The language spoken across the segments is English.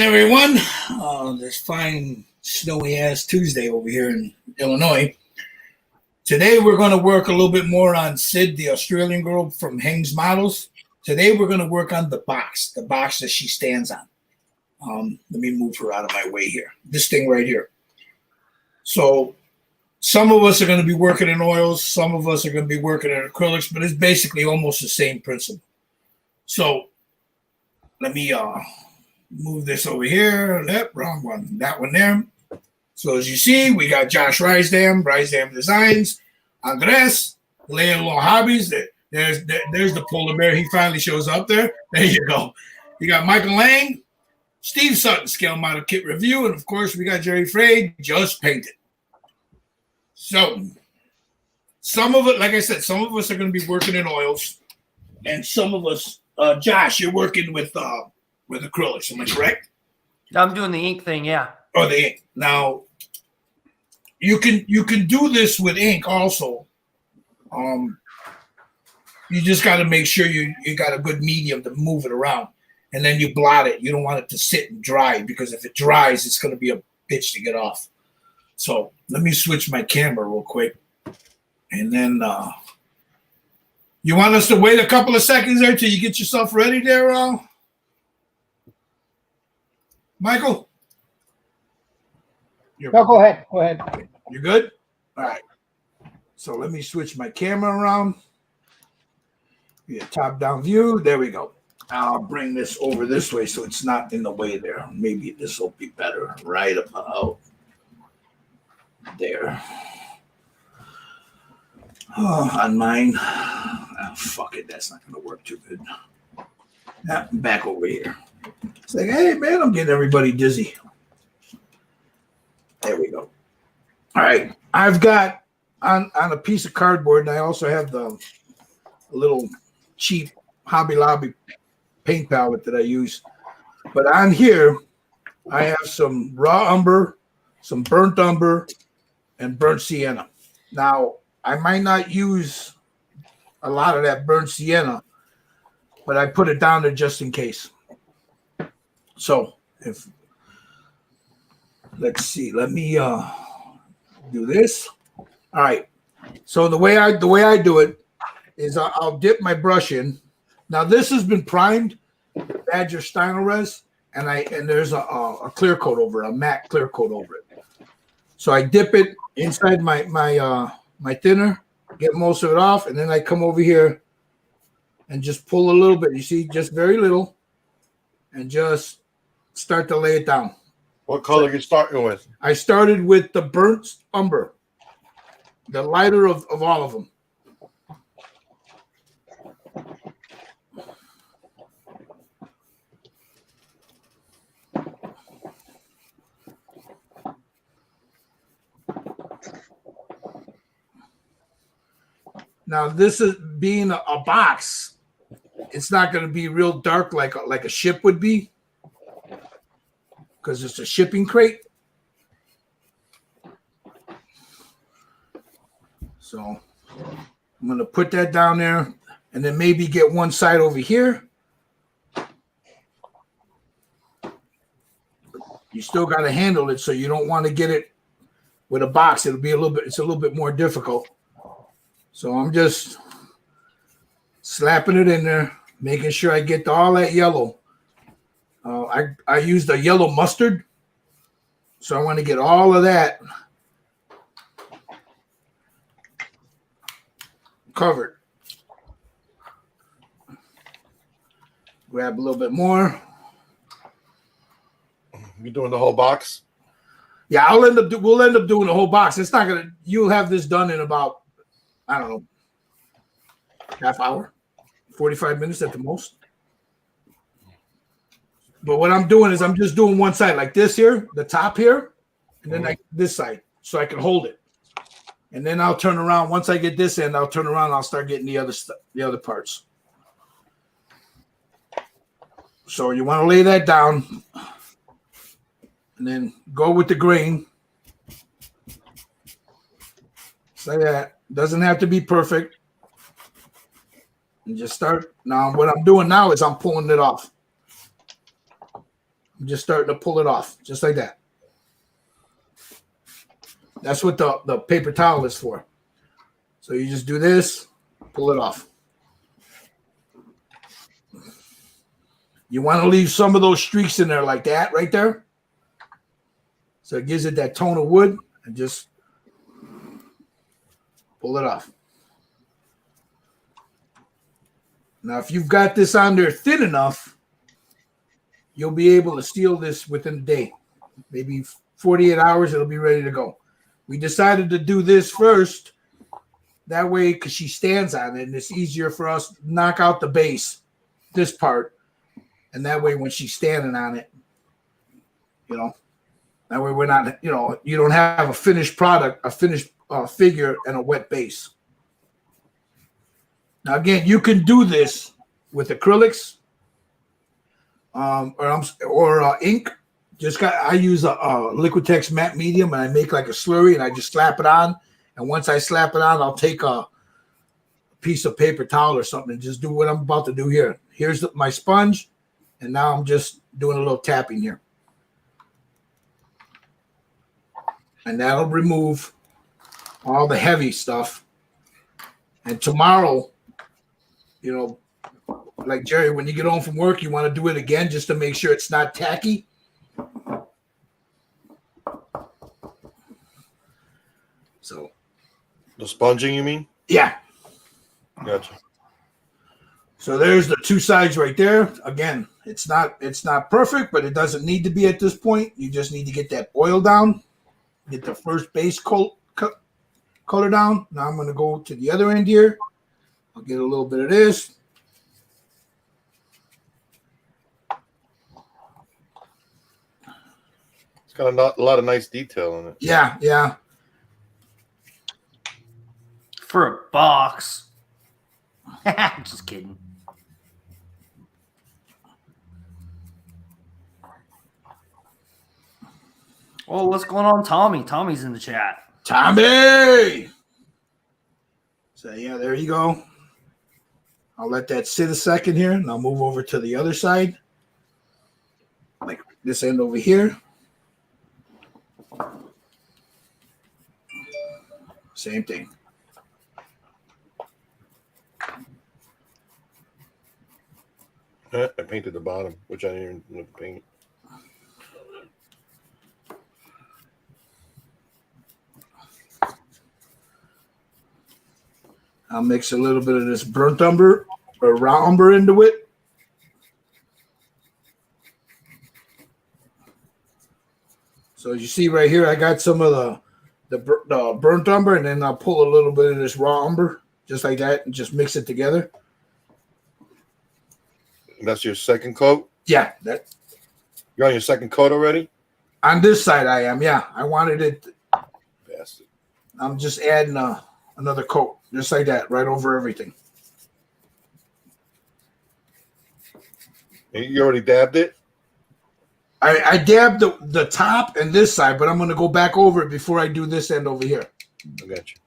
everyone. This fine snowy ass Tuesday over here in Illinois. Today we're going to work a little bit more on Sid, the Australian girl from Heng's Models. Today we're going to work on the box that she stands on. Let me move her out of my way here. This thing right here. So some of us are going to be working in oils. Some of us are going to be working in acrylics, but it's basically almost the same principle. So let me move this over here. That wrong one. That one there. So as you see, we got Josh Rysdam Designs, Andres, Leia Little Hobbies. There's the polar bear. He finally shows up there. There you go. You got Michael Lang, Steve Sutton, Scale Model Kit Review, and of course we got Jerry Frade, Just Painted. So some of it, like I said, some of us are going to be working in oils, and some of us, Josh, you're working with acrylics. Am I correct? I'm doing the ink thing, yeah. Oh, the ink. Now you can do this with ink also. You just got to make sure you got a good medium to move it around, and then you blot it. You don't want it to sit and dry, because if it dries, it's going to be a bitch to get off. So let me switch my camera real quick, and then you want us to wait a couple of seconds there till you get yourself ready there, Michael? No, go ahead. Go ahead. You good? All right. So let me switch my camera around. Yeah, top-down view. There we go. I'll bring this over this way so it's not in the way there. Maybe this will be better right about there. Oh, on mine. Oh, fuck it. That's not going to work too good. Back over here. It's like, hey, man, I'm getting everybody dizzy. There we go. All right. I've got on a piece of cardboard, and I also have the little cheap Hobby Lobby paint palette that I use. But on here, I have some raw umber, some burnt umber, and burnt sienna. Now, I might not use a lot of that burnt sienna, but I put it down there just in case. So, let's see. Let me do this. All right. So the way I do it is I'll dip my brush in. Now this has been primed, Badger Stynylrez, and there's a clear coat over it, a matte clear coat over it. So I dip it inside my thinner, get most of it off, and then I come over here and just pull a little bit. You see, just very little, and just start to lay it down. What color you starting with? I started with the burnt umber, the lighter of all of them. Now, this is being a box. It's not going to be real dark like a ship would be, because it's a shipping crate. So I'm going to put that down there, and then maybe get one side over here. You still got to handle it, so you don't want to get it with a box. It's a little bit more difficult. So I'm just slapping it in there, making sure I get all that yellow. I used a yellow mustard, so I want to get all of that covered. Grab a little bit more. You doing the whole box? Yeah, we'll end up doing the whole box. It's not gonna. You'll have this done in about, I don't know, half hour, 45 minutes at the most. But what I'm doing is I'm just doing one side, like this here, the top here, and then this side, so I can hold it. And then I'll turn around. Once I get this end, I'll turn around and I'll start getting the other parts. So you want to lay that down, and then go with the grain. Just like that. Doesn't have to be perfect. And just start. Now, what I'm doing now is I'm pulling it off. I'm just starting to pull it off, just like that. That's what the paper towel is for. So you just do this, pull it off. You want to leave some of those streaks in there like that right there. So it gives it that tone of wood, and just pull it off. Now, if you've got this on there thin enough, you'll be able to seal this within a day. Maybe 48 hours, it'll be ready to go. We decided to do this first. That way, because she stands on it, and it's easier for us to knock out the base, this part. And that way, when she's standing on it, that way we're not, you don't have a finished product, a finished figure, and a wet base. Now, again, you can do this with acrylics or ink. I use a Liquitex matte medium, and I make like a slurry, and I just slap it on. And once I slap it on, I'll take a piece of paper towel or something and just do what I'm about to do here. Here's my sponge, and now I'm just doing a little tapping here. And that'll remove all the heavy stuff. And tomorrow, like Jerry, when you get home from work, you want to do it again just to make sure it's not tacky. So the sponging, you mean? Yeah. Gotcha. So there's the two sides right there. Again, it's not perfect, but it doesn't need to be at this point. You just need to get that oil down, get the first base color down. Now I'm going to go to the other end here. I'll get a little bit of this. It's got a lot of nice detail in it. Yeah. For a box. Just kidding. Oh, what's going on, Tommy? Tommy's in the chat. Tommy! So, yeah, there you go. I'll let that sit a second here, and I'll move over to the other side. Like this end over here. Same thing. I painted the bottom, which I didn't even paint. I'll mix a little bit of this burnt umber or raw umber into it. So as you see right here, I got some of the burnt umber, and then I'll pull a little bit of this raw umber, just like that, and just mix it together. That's your second coat? Yeah. You're on your second coat already? On this side I am, yeah. I wanted it. Bastard. I'm just adding another coat, just like that, right over everything. You already dabbed it? I dabbed the top and this side, but I'm going to go back over it before I do this end over here. I got you.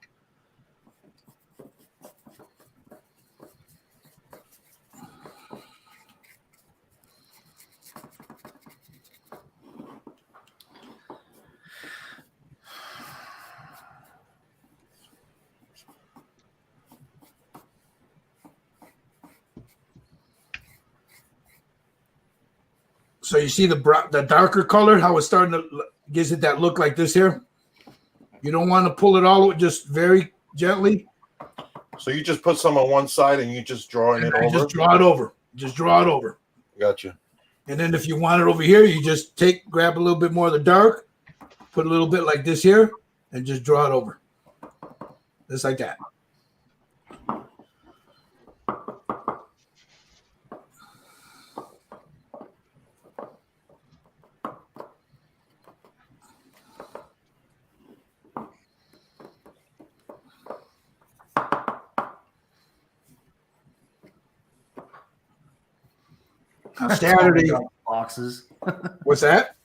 So you see the darker color, how it's starting to gives it that look like this here. You don't want to pull it all, just very gently. So you just put some on one side and you just drawing it over? Just draw it over. Just draw it over. Gotcha. And then if you want it over here, you just grab a little bit more of the dark, put a little bit like this here, and just draw it over. Just like that. Saturday boxes. What's that?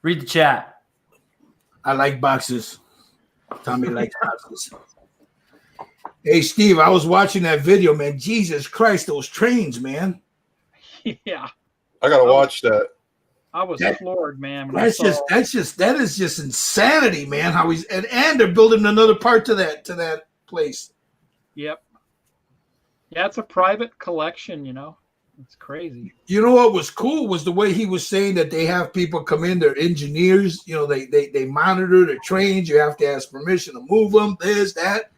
Read the chat. I like boxes. Tommy likes boxes. Hey, Steve, I was watching that video, man. Jesus Christ, those trains, man. Yeah. I gotta watch that. I was floored, man. When That is just insanity, man. How he's and they're building another part to that place. Yep. Yeah, it's a private collection, It's crazy. You know what was cool was the way he was saying that they have people come in, they're engineers, they monitor, they're trained, you have to ask permission to move them, this, that.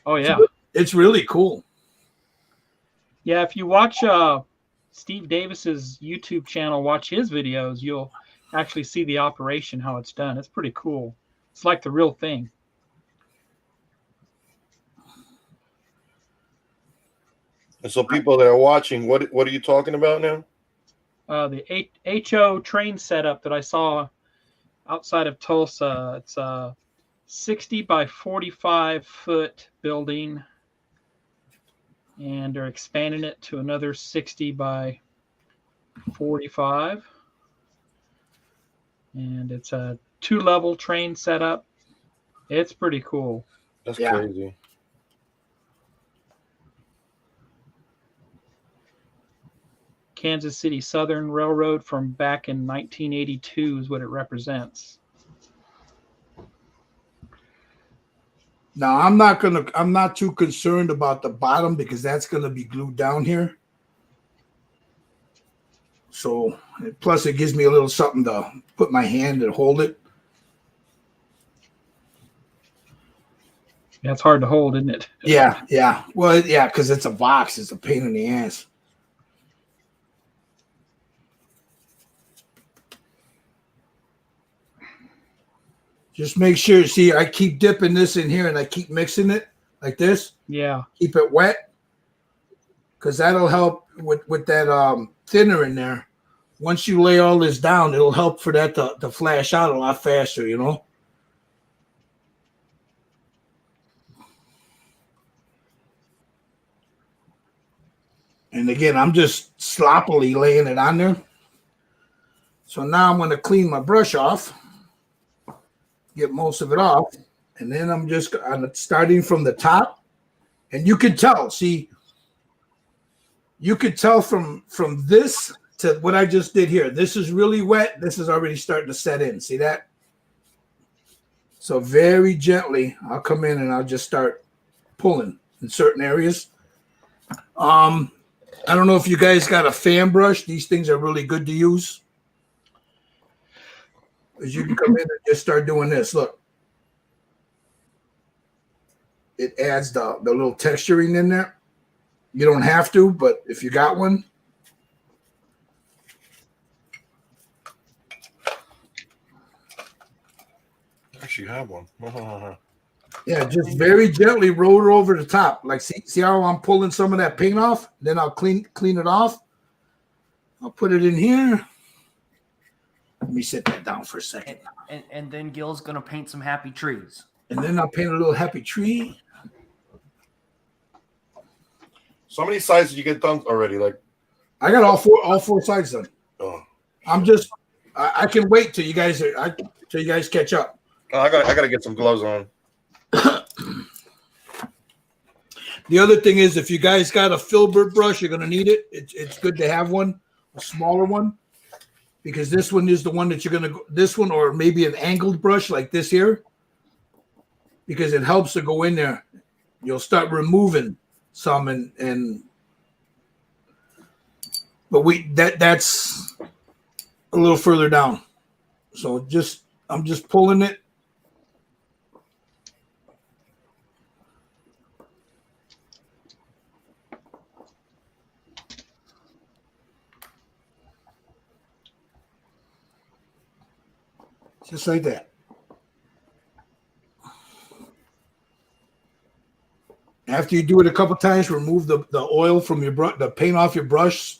Oh, yeah. It's really cool. Yeah, if you watch Steve Davis's YouTube channel, watch his videos, you'll actually see the operation, how it's done. It's pretty cool. It's like the real thing. And so people that are watching, what are you talking about now? The HO train setup that I saw outside of Tulsa. It's a 60 by 45 foot building, and they're expanding it to another 60 by 45. And it's a 2-level train setup. It's pretty cool. That's crazy. Kansas City Southern Railroad from back in 1982 is what it represents. Now I'm not too concerned about the bottom because that's gonna be glued down here. So plus it gives me a little something to put my hand and hold it. Yeah, it's hard to hold, isn't it? Yeah. Well, yeah, because it's a box. It's a pain in the ass. Just make sure, see, I keep dipping this in here and I keep mixing it like this. Yeah. Keep it wet because that'll help with that thinner in there. Once you lay all this down, it'll help for that to flash out a lot faster, And again, I'm just sloppily laying it on there. So now I'm going to clean my brush off. Get most of it off, and then I'm starting from the top, and you can tell. See, you could tell from this to what I just did here. This is really wet. This is already starting to set in. See that? So very gently, I'll come in and I'll just start pulling in certain areas. I don't know if you guys got a fan brush. These things are really good to use. As you can come in and just start doing this. Look, it adds the little texturing in there. You don't have to, but if you got one. I actually have one. Yeah, just very gently roll it over the top. Like see how I'm pulling some of that paint off? Then I'll clean it off. I'll put it in here. Let me sit that down for a second. And then Gil's going to paint some happy trees. And then I'll paint a little happy tree. So many sides did you get done already? Like, I got all four sides done. Oh, I can wait till you guys catch up. I gotta get some gloves on. The other thing is, if you guys got a filbert brush, you're gonna need it. It's good to have one, a smaller one. Because this one is the one that you're going to – this one or maybe an angled brush like this here. Because it helps to go in there. You'll start removing some and – but that's a little further down. So I'm just pulling it. Just like that. After you do it a couple times, remove the oil from your brush, the paint off your brush.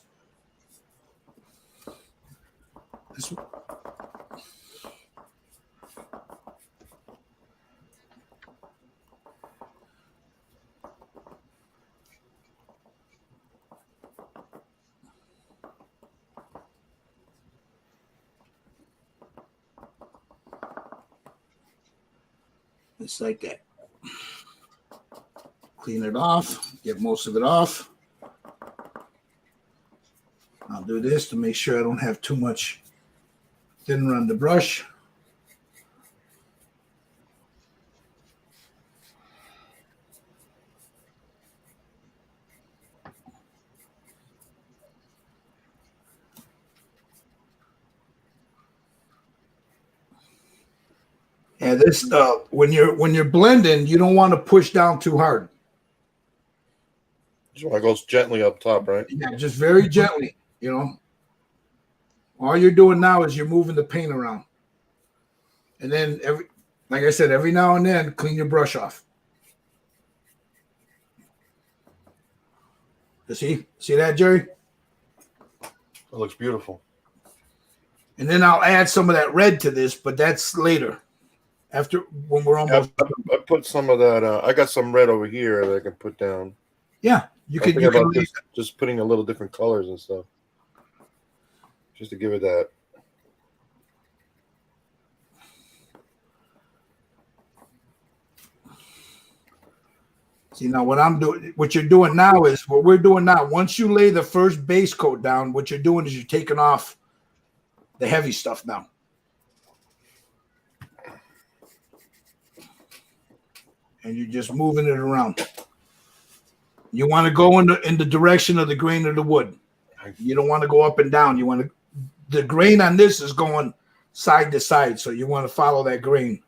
Just like that. Clean it off, get most of it off. I'll do this to make sure I don't have too much Thinner on the brush. And this when you're blending, you don't want to push down too hard. Just want to go gently up top, right? Yeah, just very gently, you know. All you're doing now is you're moving the paint around. And then like I said, every now and then clean your brush off. You see that, Jerry? It looks beautiful. And then I'll add some of that red to this, but that's later. After when we're almost. I put some of that. I got some red over here that I can put down. Yeah, you can just putting a little different colors and stuff, just to give it that. See, now what you're doing now is what we're doing now. Once you lay the first base coat down, what you're doing is you're taking off the heavy stuff now. And you're just moving it around. You want to go in the direction of the grain of the wood. You don't want to go up and down. You want to, the grain on this is going side to side, so you want to follow that grain.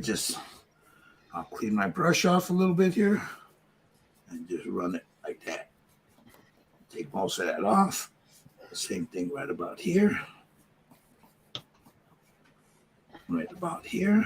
So I'll clean my brush off a little bit here and just run it like that. Take most of that off. Same thing right about here. Right about here.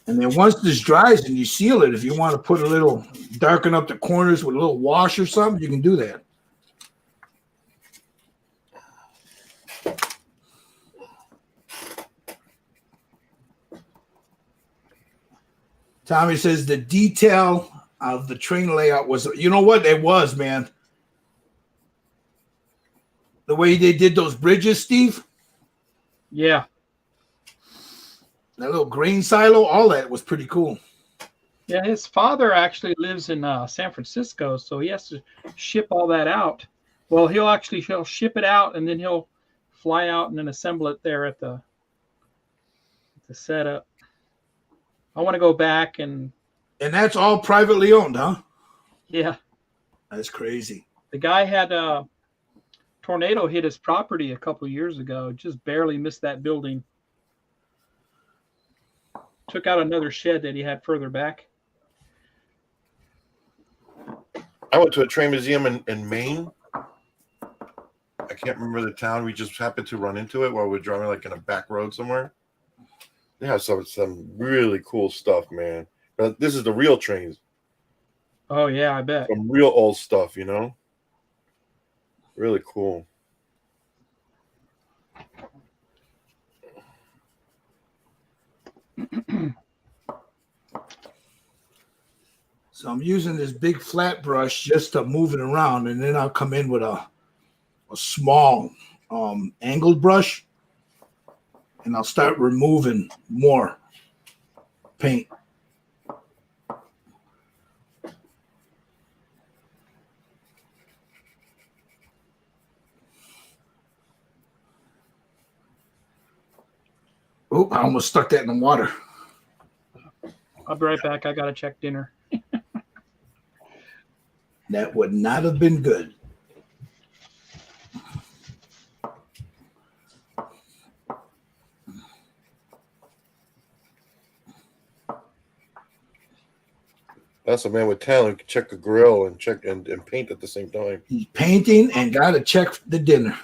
And then once this dries and you seal it, if you want to put a little, darken up the corners with a little wash or something, you can do that. Tommy says the detail of the train layout was, you know what it was, man? The way they did those bridges, Steve? Yeah. That little grain silo, all that was pretty cool. Yeah, his father actually lives in San Francisco, so he has to ship all that out. Well, he'll ship it out, and then he'll fly out and then assemble it there at the setup. I want to go back and that's all privately owned, huh? Yeah. That's crazy. The guy had a tornado hit his property a couple of years ago. Just barely missed that building. Took out another shed that he had further back. I went to a train museum in Maine. I can't remember the town. We just happened to run into it while we were driving like in a back road somewhere. They have some really cool stuff, man. But this is the real trains. Oh, yeah, I bet. Some real old stuff, you know? Really cool. So I'm using this big flat brush just to move it around, and then I'll come in with a small angled brush, and I'll start removing more paint. Oh, I almost stuck that in the water. I'll be right back. I got to check dinner. That would not have been good. That's a man with talent. Check the grill and check and paint at the same time. He's painting and got to check the dinner.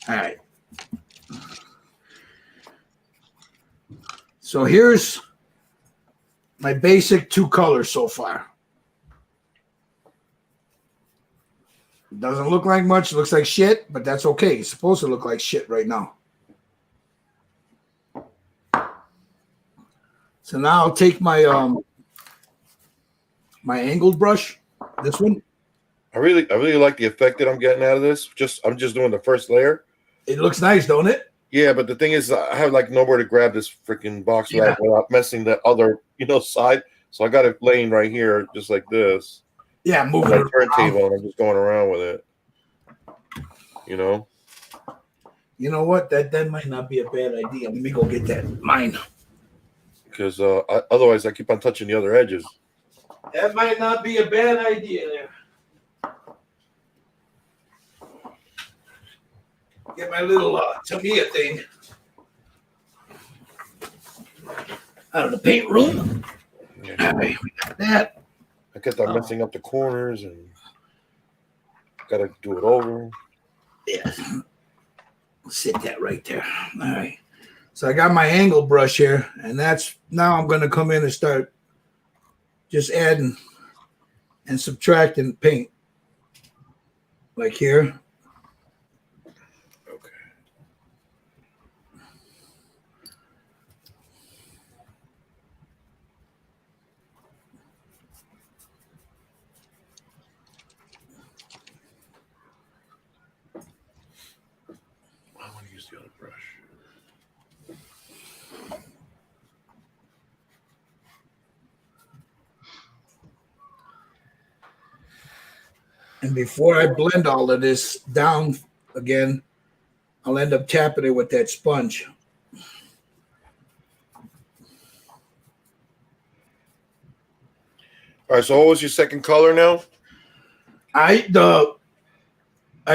All right. So here's my basic 2 colors so far. It doesn't look like much. It looks like shit, but that's okay. It's supposed to look like shit right now. So now I'll take my my angled brush, this one. I really like the effect that I'm getting out of this. I'm just doing the first layer. It looks nice, don't it? Yeah, but the thing is, I have like nowhere to grab this freaking box without messing that other side. So I got it laying right here, just like this. Yeah, moving my it turntable, and I'm just going around with it. You know what? That might not be a bad idea. Let me go get that mine. Because otherwise, I keep on touching the other edges. That might not be a bad idea there. Get my little Tamiya thing out of the paint room. Yeah. All right, we got that. I kept on messing up the corners and got to do it over. Yeah. Sit that right there. All right. So I got my angle brush here, and now I'm going to come in and start just adding and subtracting paint. Like here. Okay. I want to use the other brush. And before I blend all of this down again, I'll end up tapping it with that sponge. All right, so what was your second color now? I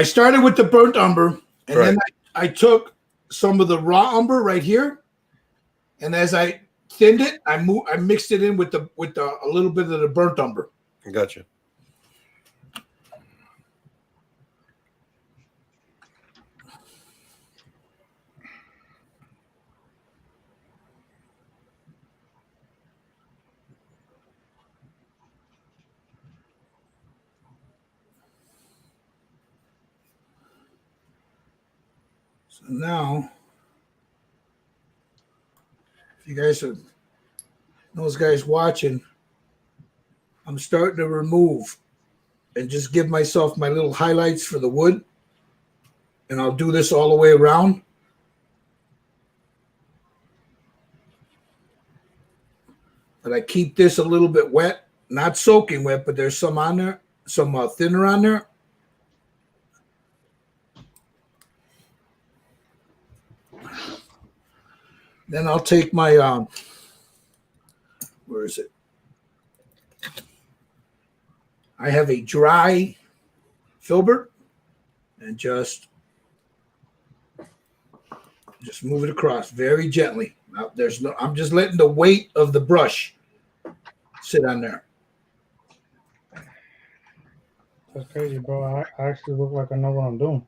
started with the burnt umber, and then I took some of the raw umber right here, and as I thinned it, I mixed it in with a little bit of the burnt umber. Gotcha. So now, if you guys are those guys watching, I'm starting to remove and just give myself my little highlights for the wood. And I'll do this all the way around. But I keep this a little bit wet, not soaking wet, but there's some on there, some thinner on there. Then I'll take my, where is it? I have a dry filbert and just move it across very gently. Now, I'm just letting the weight of the brush sit on there. That's crazy, bro. I actually look like I know what I'm doing.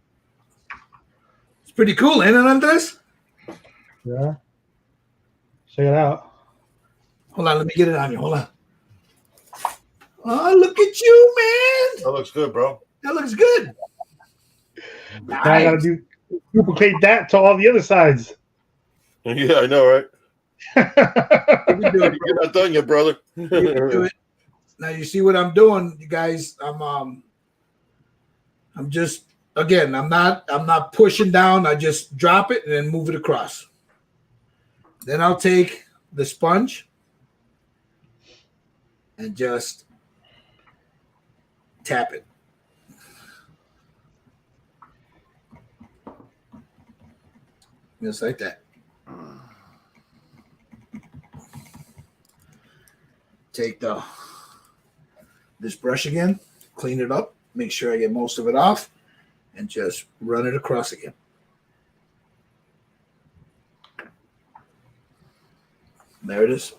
It's pretty cool, ain't it, Andres? Yeah. Check it out. Hold on, let me get it on you. Hold on. Oh, look at you, man. That looks good, bro. That looks good. Now I gotta duplicate that to all the other sides. Yeah, I know, right? You can do it, You're not done yet, brother. You can do it. Now you see what I'm doing, you guys. I'm just again. I'm not pushing down. I just drop it and then move it across. Then I'll take the sponge and just tap it. Just like that. Take this brush again, clean it up, make sure I get most of it off, and just run it across again. There it is.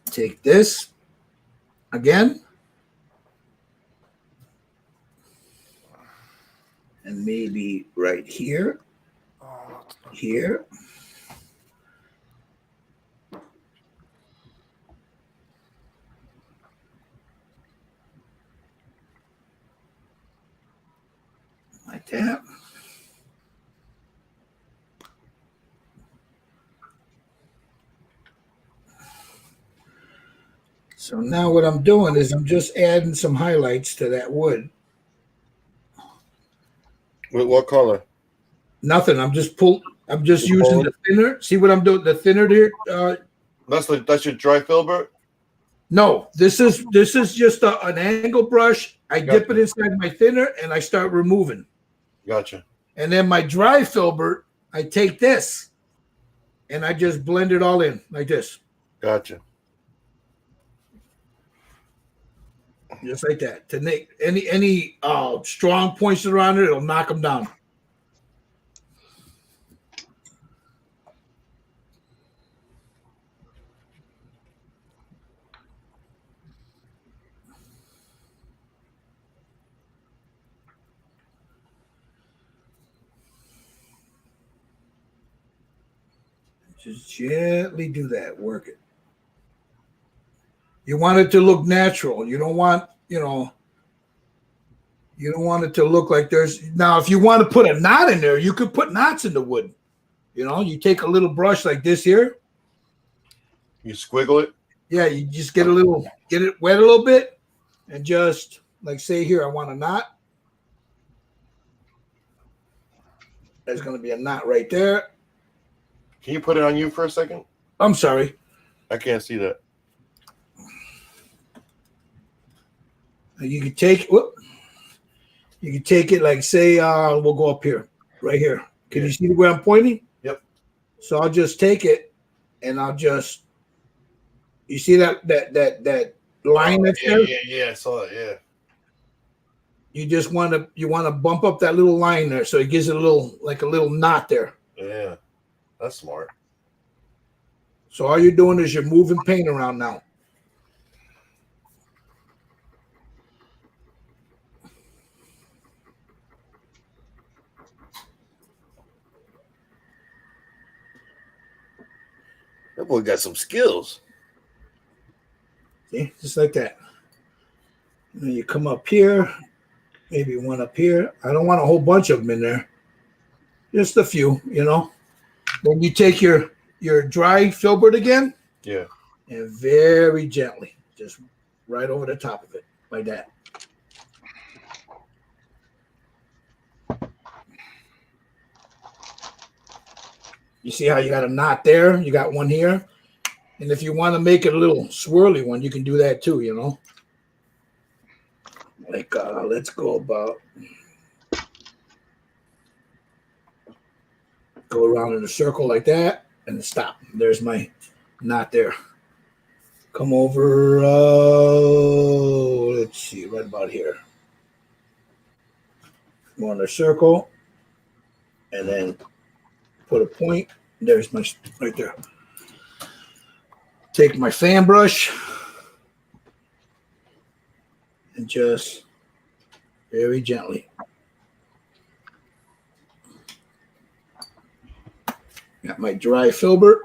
Take this again. and maybe right here, here. Like that. So now what I'm doing is I'm just adding some highlights to that wood. With what color? Nothing. I'm just You're using pulling? the thinner. See what I'm doing? The thinner there. That's your dry filbert? No, this is just an angle brush. I dip it inside my thinner and I start removing. Gotcha. And then my dry filbert, I take this and I just blend it all in like this. Gotcha. Just like that. To make any strong points around it, it'll knock them down. Just gently do that. Work it. You want it to look natural. You don't want, you don't want it to look like there's now if you want to put a knot in there, you could put knots in the wood. You take a little brush like this here. You squiggle it? Yeah, you just get it wet a little bit and just like say here, I want a knot. There's going to be a knot right there. Can you put it on you for a second? I'm sorry. I can't see that. You can take it like say we'll go up here, right here. Can you see where I'm pointing? Yep. So I'll just take it and I'll just you see that line that's there? Yeah, I saw it, yeah. You just want to bump up that little line there so it gives it a little knot there. Yeah. That's smart. So all you're doing is you're moving paint around now. That boy got some skills. See, just like that. And then you come up here, maybe one up here. I don't want a whole bunch of them in there. Just a few, Then you take your dry filbert again. Yeah. And very gently, just right over the top of it, like that. You see how you got a knot there? You got one here. And if you want to make it a little swirly one, you can do that too, Like, let's go around in a circle like that and stop. There's my knot there. Come over, let's see, right about here. Go in a circle and then put a point. There's my, right there. Take my fan brush and just very gently. Got my dry filbert.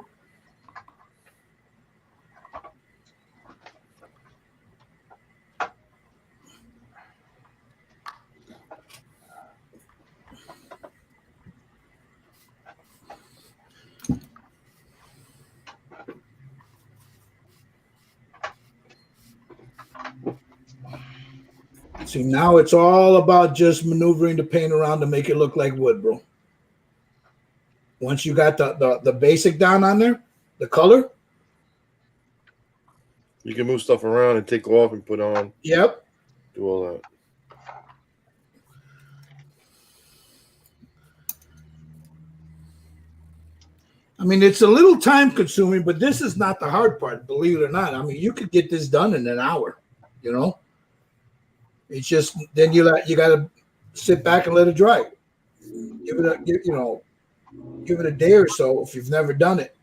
See, now it's all about just maneuvering the paint around to make it look like wood, bro. Once you got the basic down on there, the color. You can move stuff around and take off and put on. Yep. Do all that. I mean, it's a little time consuming, but this is not the hard part, believe it or not. I mean, you could get this done in an hour, It's just then you got to sit back and let it dry. Give it a day or so if you've never done it.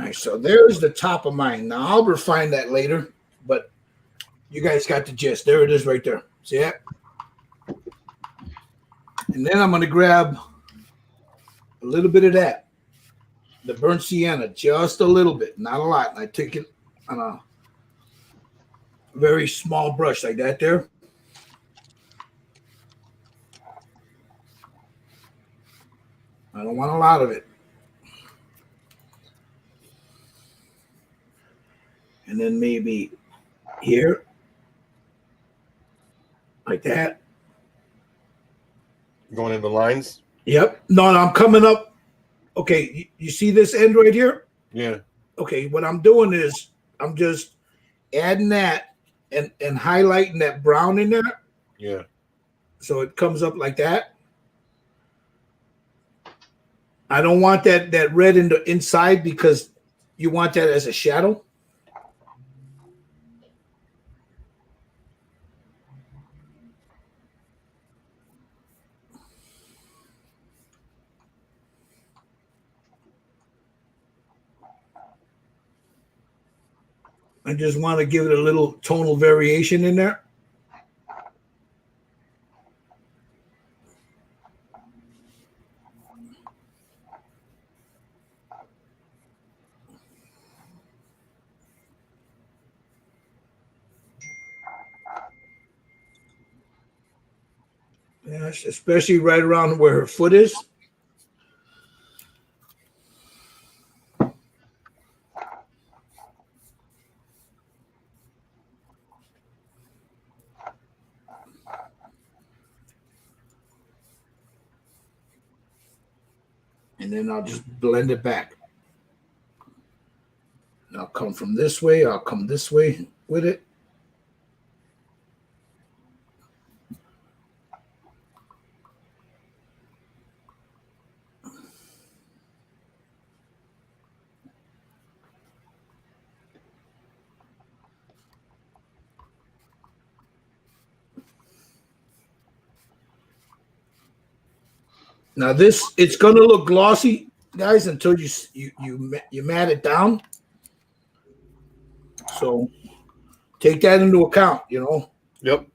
right, so there's the top of mine. Now I'll refine that later, but you guys got the gist. There it is right there. See that? And then I'm going to grab a little bit of that, the burnt sienna, just a little bit, not a lot. And I take it on a very small brush like that there. I don't want a lot of it. And then maybe here, like that. Going in the lines. Yep. No, I'm coming up. Okay, you see this end right here? Yeah. Okay, what I'm doing is I'm just adding that and highlighting that brown in there. Yeah. So it comes up like that. I don't want that red in the inside because you want that as a shadow. I just want to give it a little tonal variation in there. Yes, especially right around where her foot is. And then I'll just blend it back. I'll come from this way. I'll come this way with it. Now this, it's gonna look glossy, guys, until you mat it down. So take that into account, you know. Yep.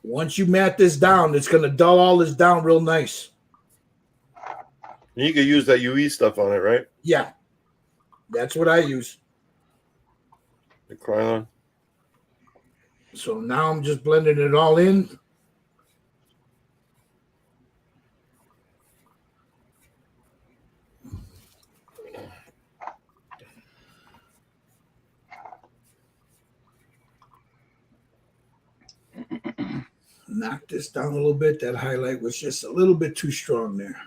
Once you mat this down, it's gonna dull all this down real nice. And you can use that UE stuff on it, right? Yeah, that's what I use. The Krylon. So now I'm just blending it all in. Knock this down a little bit. That highlight was just a little bit too strong there.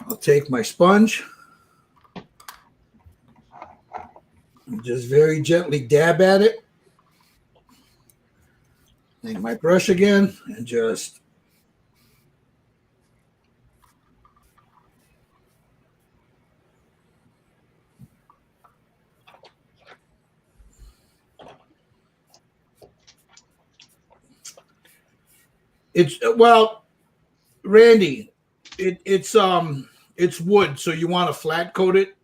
I'll take my sponge and just very gently dab at it. Take my brush again and just Randy, it's wood, so you want to flat coat it.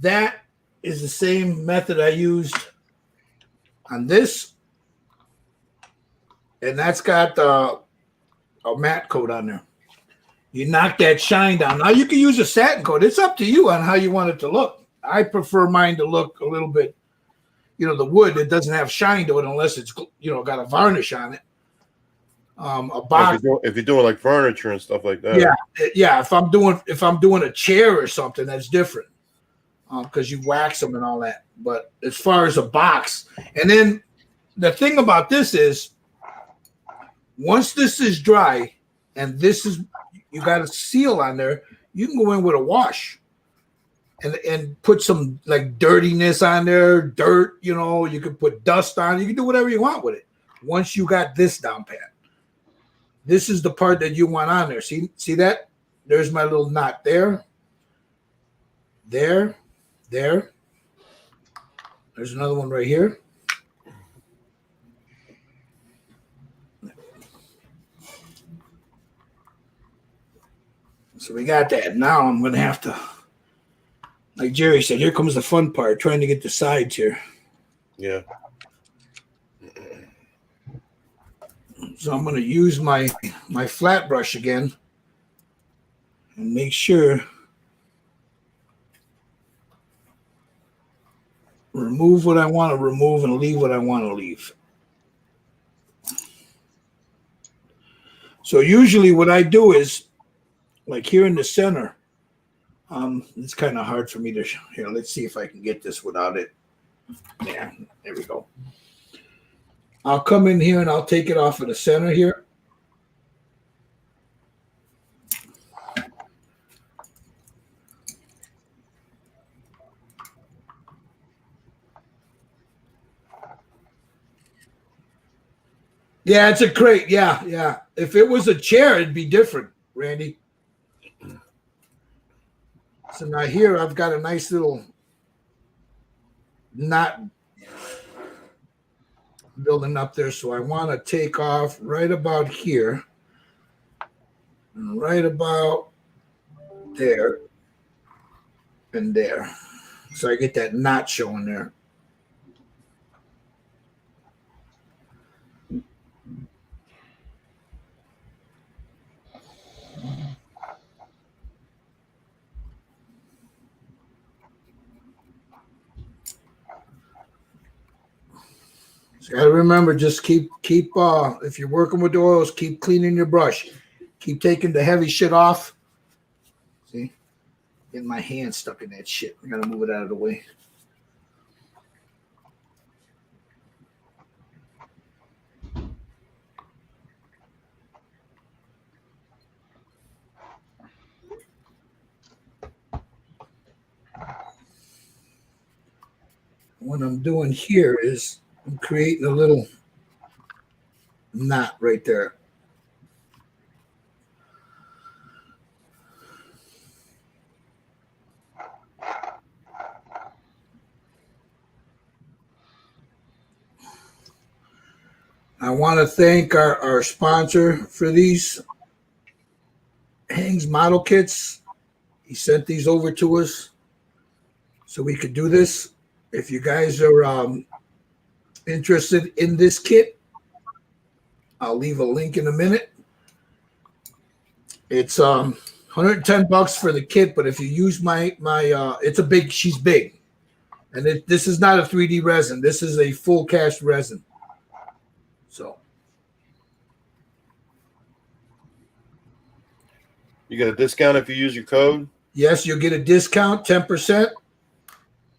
That is the same method I used on this, and that's got a matte coat on there. You knock that shine down. Now you can use a satin coat. It's up to you on how you want it to look. I prefer mine to look a little bit, you know, the wood. It doesn't have shine to it unless it's, you know, got a varnish on it. A box. If you're doing like furniture and stuff like that. Yeah. If I'm doing a chair or something, that's different because you wax them and all that. But as far as a box, and then the thing about this is, once this is dry, and this is, you got a seal on there, you can go in with a wash and put some like dirtiness on there, dirt. You know, you can put dust on. You can do whatever you want with it. Once you got this down pat. This is the part that you want on there. See that? There's my little knot there. There. There's another one right here. So we got that. Now I'm going to have to, like Jerry said, here comes the fun part, trying to get the sides here. Yeah. So I'm going to use my flat brush again and make sure remove what I want to remove and leave what I want to leave. So usually what I do is, like here in the center, it's kind of hard for me to, here, let's see if I can get this without it. Yeah, there we go. I'll come in here and I'll take it off of the center here. Yeah, it's a crate. Yeah, yeah. If it was a chair, it'd be different, Randy. So now here I've got a nice little knot building up there. So I want to take off right about here and right about there and there. So I get that knot showing there. So gotta remember, just keep if you're working with oils, keep cleaning your brush. Keep taking the heavy shit off. See? Getting my hand stuck in that shit. I gotta move it out of the way. What I'm doing here is I'm creating a little knot right there. I want to thank our sponsor for these, Heng's Model Kits. He sent these over to us so we could do this. If you guys are interested in this kit, I'll leave a link in a minute. It's $110 for the kit, but if you use my it's a big, she's big, and this is not a 3D resin. This is a full cast resin. So You get a discount if you use your code? yes, you'll get a discount, 10%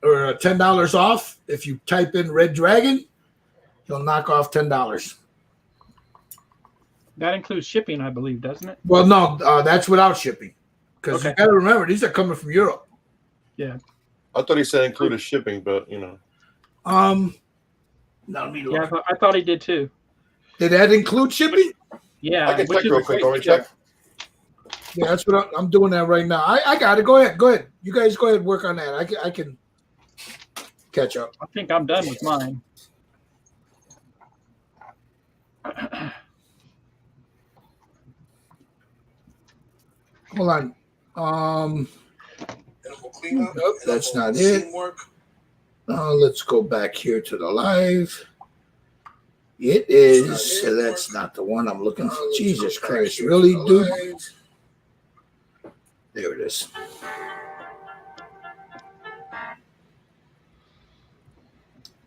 or $10 off. If you type in Red Dragon, he'll knock off $10. That includes shipping, I believe, doesn't it? Well, no, that's without shipping. Because you got to remember, these are coming from Europe. Yeah. I thought he said included shipping, but you know. Let me Yeah, look. I thought he did too. Did that include shipping? Yeah. I can which check is real a quick. great Want me to deal. check? Yeah, that's what I'm doing that right now. I got it. Go ahead. Go ahead. You guys go ahead and work on that. I can catch up. I think I'm done with mine. Hold on. Nope, that's not it. Let's go back here to the live. It is. That's not the one I'm looking for. Jesus Christ. Really, dude? There it is.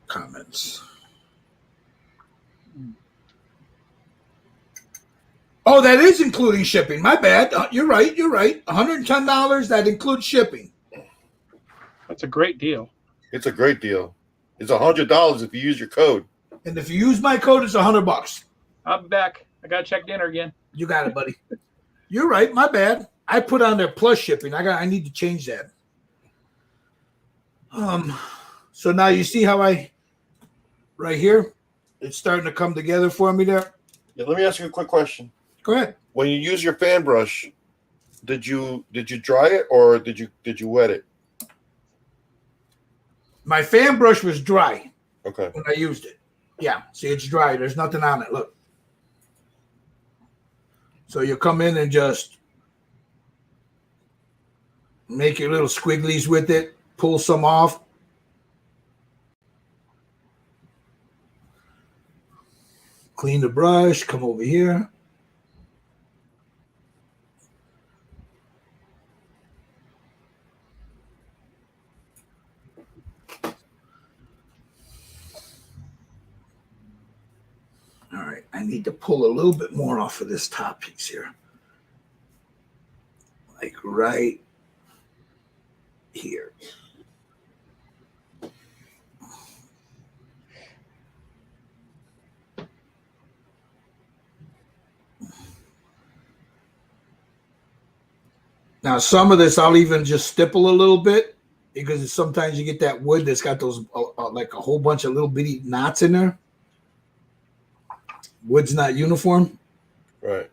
Comments. Oh, that is including shipping. My bad. You're right. You're right. $110. That includes shipping. That's a great deal. It's a great deal. It's $100 if you use your code. And if you use my code, it's $100. I'll be back. I got to check dinner again. You got it, buddy. You're right. My bad. I put on there plus shipping. I need to change that. So now you see how right here, it's starting to come together for me there. Yeah, let me ask you a quick question. Go ahead. When you use your fan brush, did you dry it or did you wet it? My fan brush was dry Okay. when I used it. Yeah, see, it's dry. There's nothing on it. Look. So you come in and just make your little squigglies with it, pull some off. Clean the brush, come over here. All right, I need to pull a little bit more off of this top piece here. Like right here. Now, some of this I'll even just stipple a little bit because sometimes you get that wood that's got those like a whole bunch of little bitty knots in there. Wood's not uniform. Right.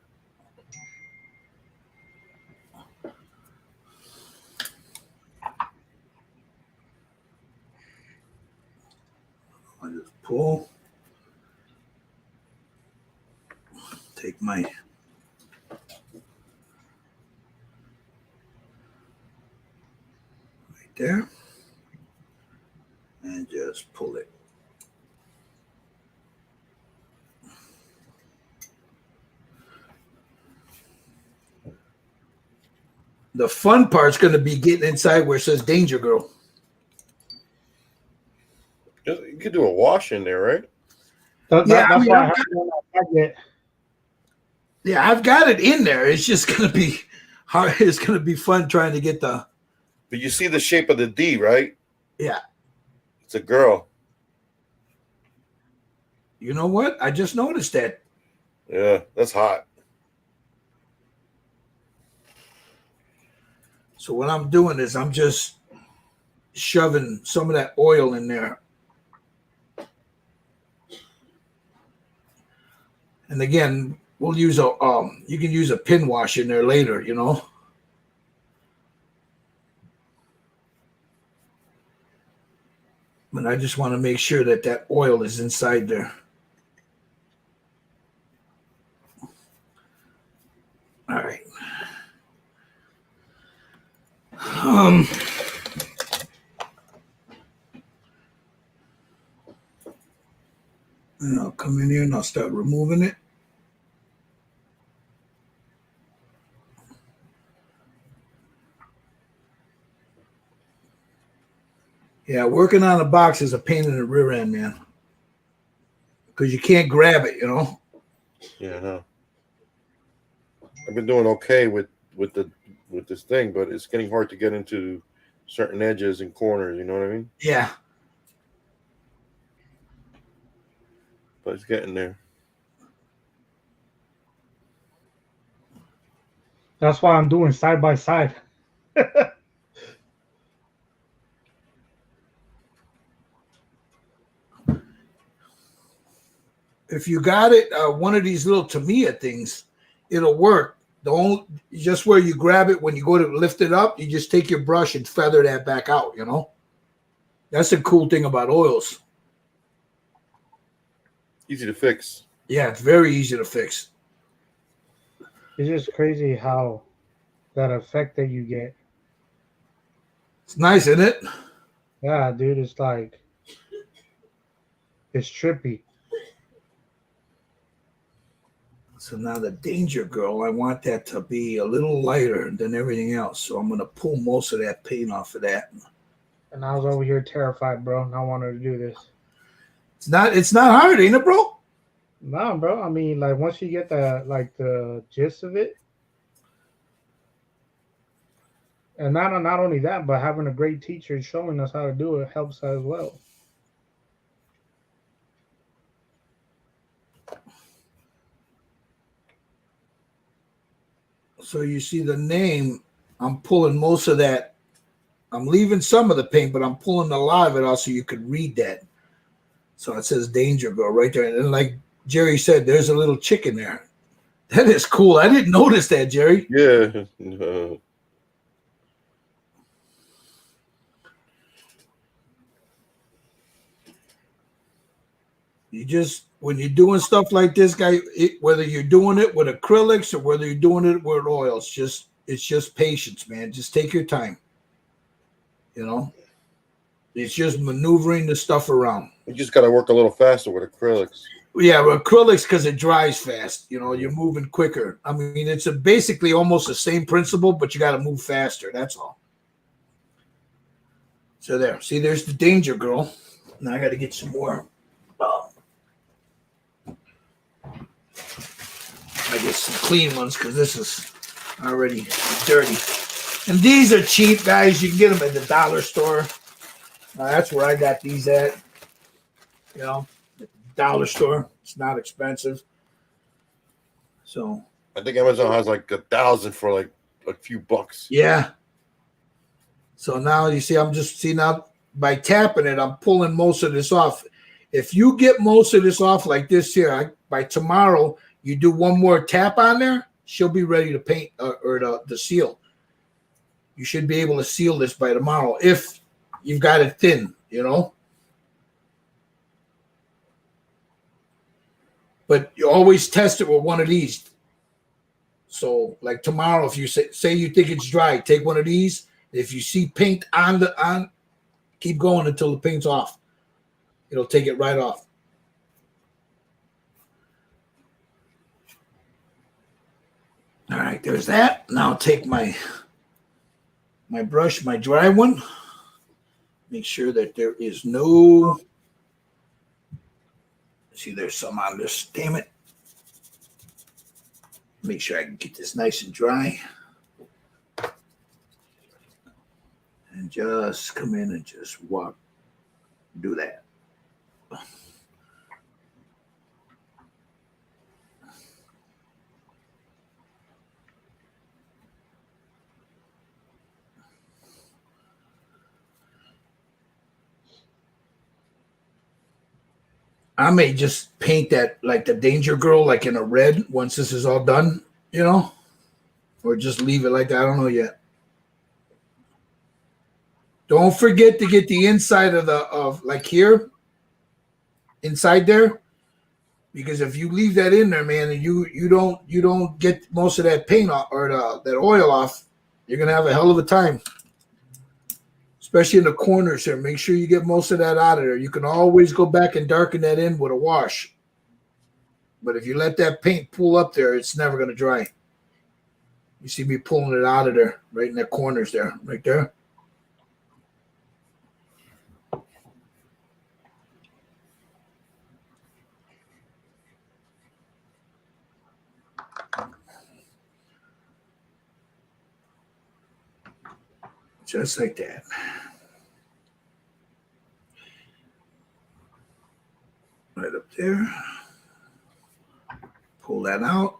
I just pull. Take my right there and just pull it. The fun part's going to be getting inside where it says Danger Girl. You could do a wash in there, right? That's why I haven't done that yet. Yeah, I've got it in there. It's just going to be hard. It's going to be fun trying to get the. But you see the shape of the D, right? Yeah. It's a girl. You know what? I just noticed that. Yeah, that's hot. So what I'm doing is I'm just shoving some of that oil in there. And again, we'll use a you can use a pin wash in there later, you know. But I just want to make sure that that oil is inside there. All right. And I'll come in here and I'll start removing it. Yeah, working on a box is a pain in the rear end, man. Because you can't grab it, you know. Yeah, no. I've been doing okay with this thing, but it's getting hard to get into certain edges and corners. You know what I mean? Yeah. But it's getting there. That's why I'm doing side by side. If you got it, one of these little Tamiya things, it'll work. Just where you grab it when you go to lift it up, you just take your brush and feather that back out, you know? That's the cool thing about oils. Easy to fix. Yeah, it's very easy to fix. It's just crazy how that effect that you get. It's nice, isn't it? Yeah, dude, it's like, it's trippy. So now the Danger Girl, I want that to be a little lighter than everything else. So I'm going to pull most of that paint off of that. And I was over here terrified, bro. And I wanted to do this. It's not hard, ain't it, bro? No, bro. I mean, like once you get the gist of it, and not only that, but having a great teacher showing us how to do it helps as well. So you see the name, I'm pulling most of that. I'm leaving some of the paint, but I'm pulling a lot of it out so you could read that. So it says Danger Girl right there. And like Jerry said, there's a little chick in there. That is cool. I didn't notice that, Jerry. Yeah. You just, when you're doing stuff like this, guy, whether you're doing it with acrylics or whether you're doing it with oils, it's just patience, man. Just take your time. You know, it's just maneuvering the stuff around. You just got to work a little faster with acrylics. Yeah, with acrylics because it dries fast. You know, you're moving quicker. I mean, it's basically almost the same principle, but you got to move faster. That's all. So there. See, there's the Danger Girl. Now I got to get some more. I get some clean ones because this is already dirty. And these are cheap, guys. You can get them at the dollar store. That's where I got these at. You know, at the dollar store. It's not expensive. So I think Amazon has like 1,000 for like a few bucks. yeah. So now you see, I'm just now by tapping it, I'm pulling most of this off. If you get most of this off like this here, by tomorrow, you do one more tap on there, she'll be ready to paint or the seal. You should be able to seal this by tomorrow if you've got it thin, you know. But you always test it with one of these. So like tomorrow, if you say you think it's dry, take one of these. If you see paint on, keep going until the paint's off. It'll take it right off. All right, there's that. Now I'll take my brush, my dry one. Make sure that there is no. See, there's some on this. Damn it. Make sure I can get this nice and dry. And just come in and just do that. I may just paint that like the Danger Girl, like in a red once this is all done, you know, or just leave it like that. I don't know yet. Don't forget to get the inside of like here, inside there, because if you leave that in there, man, and you don't get most of that paint off or that oil off, you're gonna have a hell of a time. Especially in the corners here. Make sure you get most of that out of there. You can always go back and darken that in with a wash. But if you let that paint pool up there, it's never going to dry. You see me pulling it out of there, right in the corners there, right there. Just like that. Right up there. Pull that out.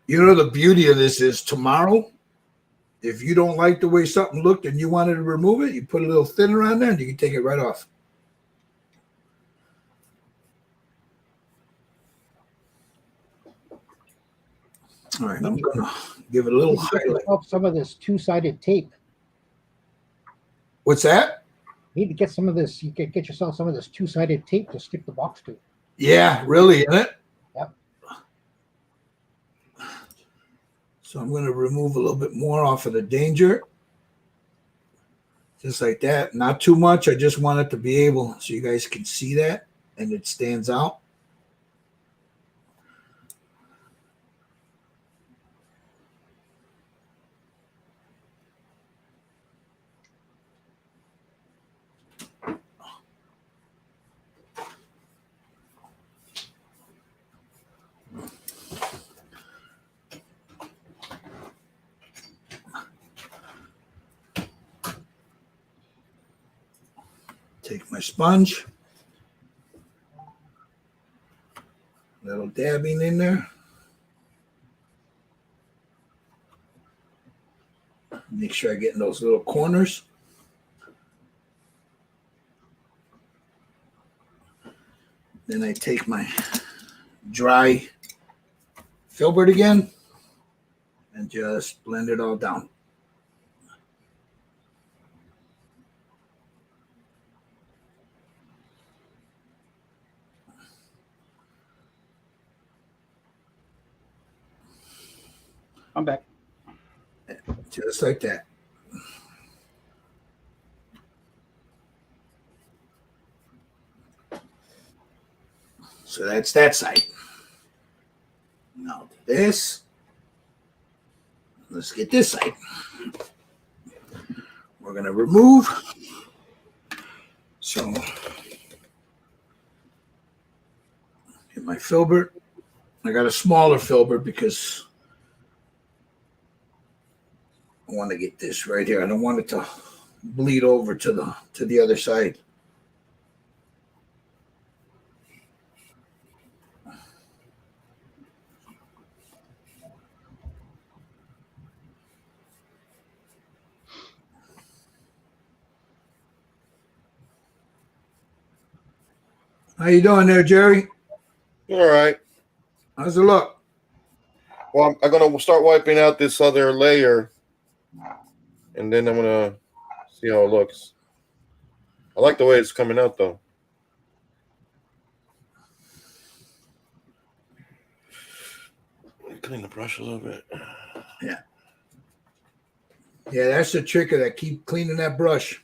You know, the beauty of this is tomorrow, if you don't like the way something looked and you wanted to remove it, you put a little thinner on there and you can take it right off. All right, I'm going to give it a little highlight. Some of this two-sided tape. What's that? You need to get some of this. You can get yourself some of this two-sided tape to stick the box to. Yeah, really, isn't it? Yep. So I'm going to remove a little bit more off of the Danger. Just like that. Not too much. I just want it to be able so you guys can see that and it stands out. Take my sponge, little dabbing in there. Make sure I get in those little corners. Then I take my dry filbert again and just blend it all down. I'm back. Just like that. So that's that side. Now this. Let's get this side. We're going to remove. So get my filbert. I got a smaller filbert because I want to get this right here. I don't want it to bleed over to the other side. How you doing there, Jerry? All right. How's it look? Well, I'm going to start wiping out this other layer, and then I'm going to see how it looks. I like the way it's coming out, though. Clean the brush a little bit. Yeah. Yeah, that's the trick of that. Keep cleaning that brush.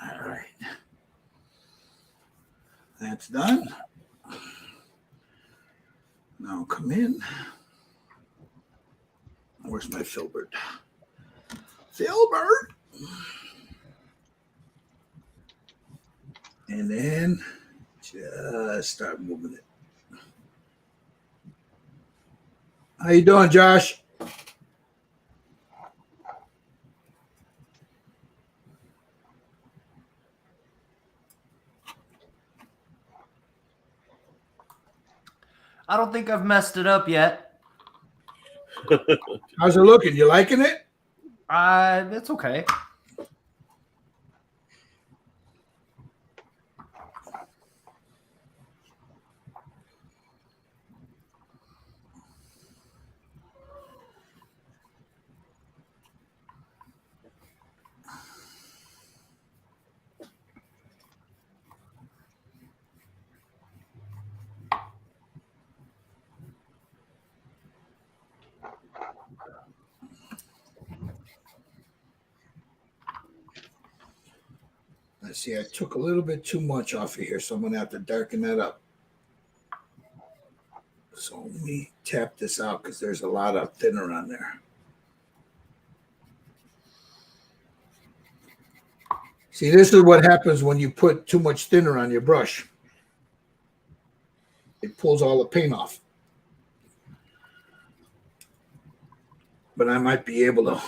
All right. That's done. Now come in. Where's my filbert? Filbert! And then just start moving it. How you doing, Josh? I don't think I've messed it up yet. How's it looking? You liking it? It's okay. Let's see, I took a little bit too much off of here, so I'm going to have to darken that up. So let me tap this out because there's a lot of thinner on there. See, this is what happens when you put too much thinner on your brush. It pulls all the paint off. But I might be able to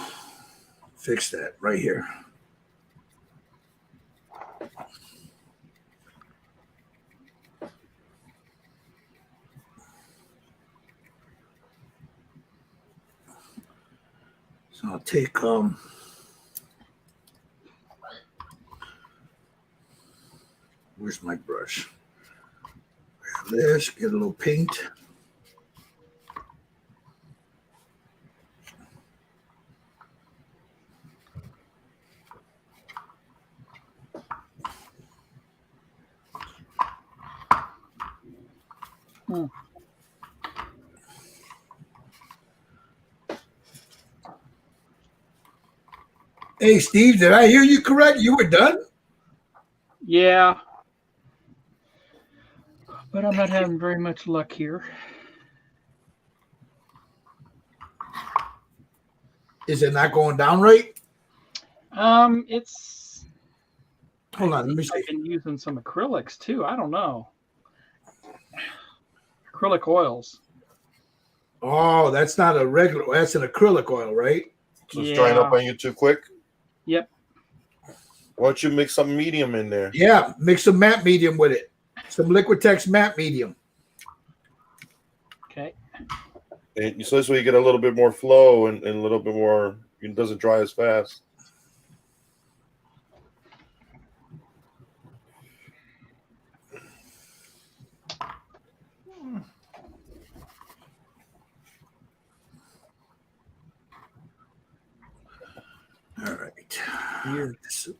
fix that right here. So I'll take where's my brush? Grab this, get a little paint. Hey, Steve, did I hear you correct? You were done? Yeah. But I'm not having very much luck here. Is it not going down right? It's. Hold on, let me see. I've been using some acrylics too. I don't know. Acrylic oils. Oh, that's not a regular. That's an acrylic oil, right? So it's drying up on you too quick? Yep. Why don't you mix some medium in there? Yeah, mix some matte medium with it. Some Liquitex matte medium. Okay. And so this way you get a little bit more flow and a little bit more, it doesn't dry as fast. Weird. So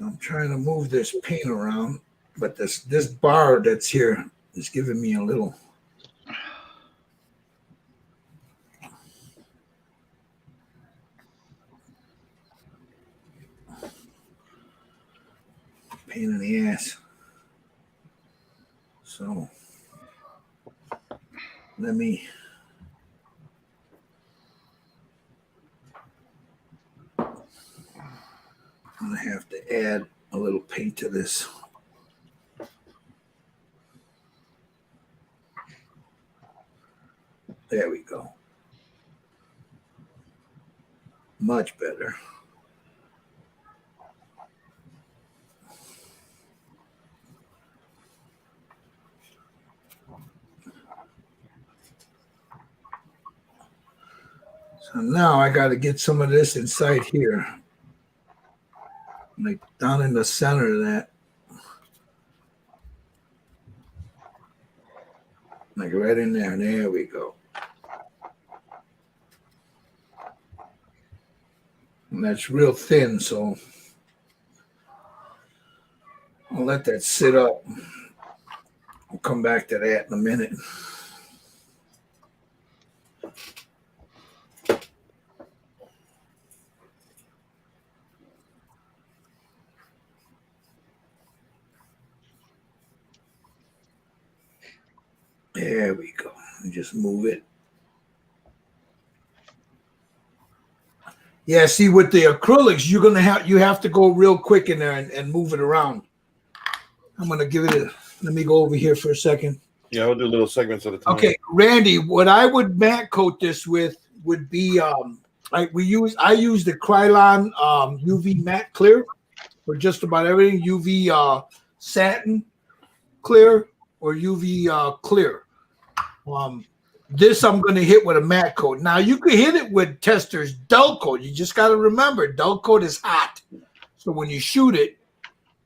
I'm trying to move this paint around, but this bar that's here is giving me a little. Pain in the ass. So let me. I'm gonna have to add a little paint to this. There we go. Much better. So now I got to get some of this inside here. Like down in the center of that. Like right in there. There we go. And that's real thin, so I'll let that sit up. I'll come back to that in a minute. There we go. Just move it. Yeah, see, with the acrylics, you have to go real quick in there and move it around. I'm gonna give it a. Let me go over here for a second. Yeah, we'll do little segments at a time. Okay, Randy, what I would matte coat this with would be I use the Krylon UV matte clear for just about everything. UV satin clear or UV clear. This I'm going to hit with a matte coat. Now you could hit it with Tester's dull coat. You just got to remember dull coat is hot, so when you shoot it,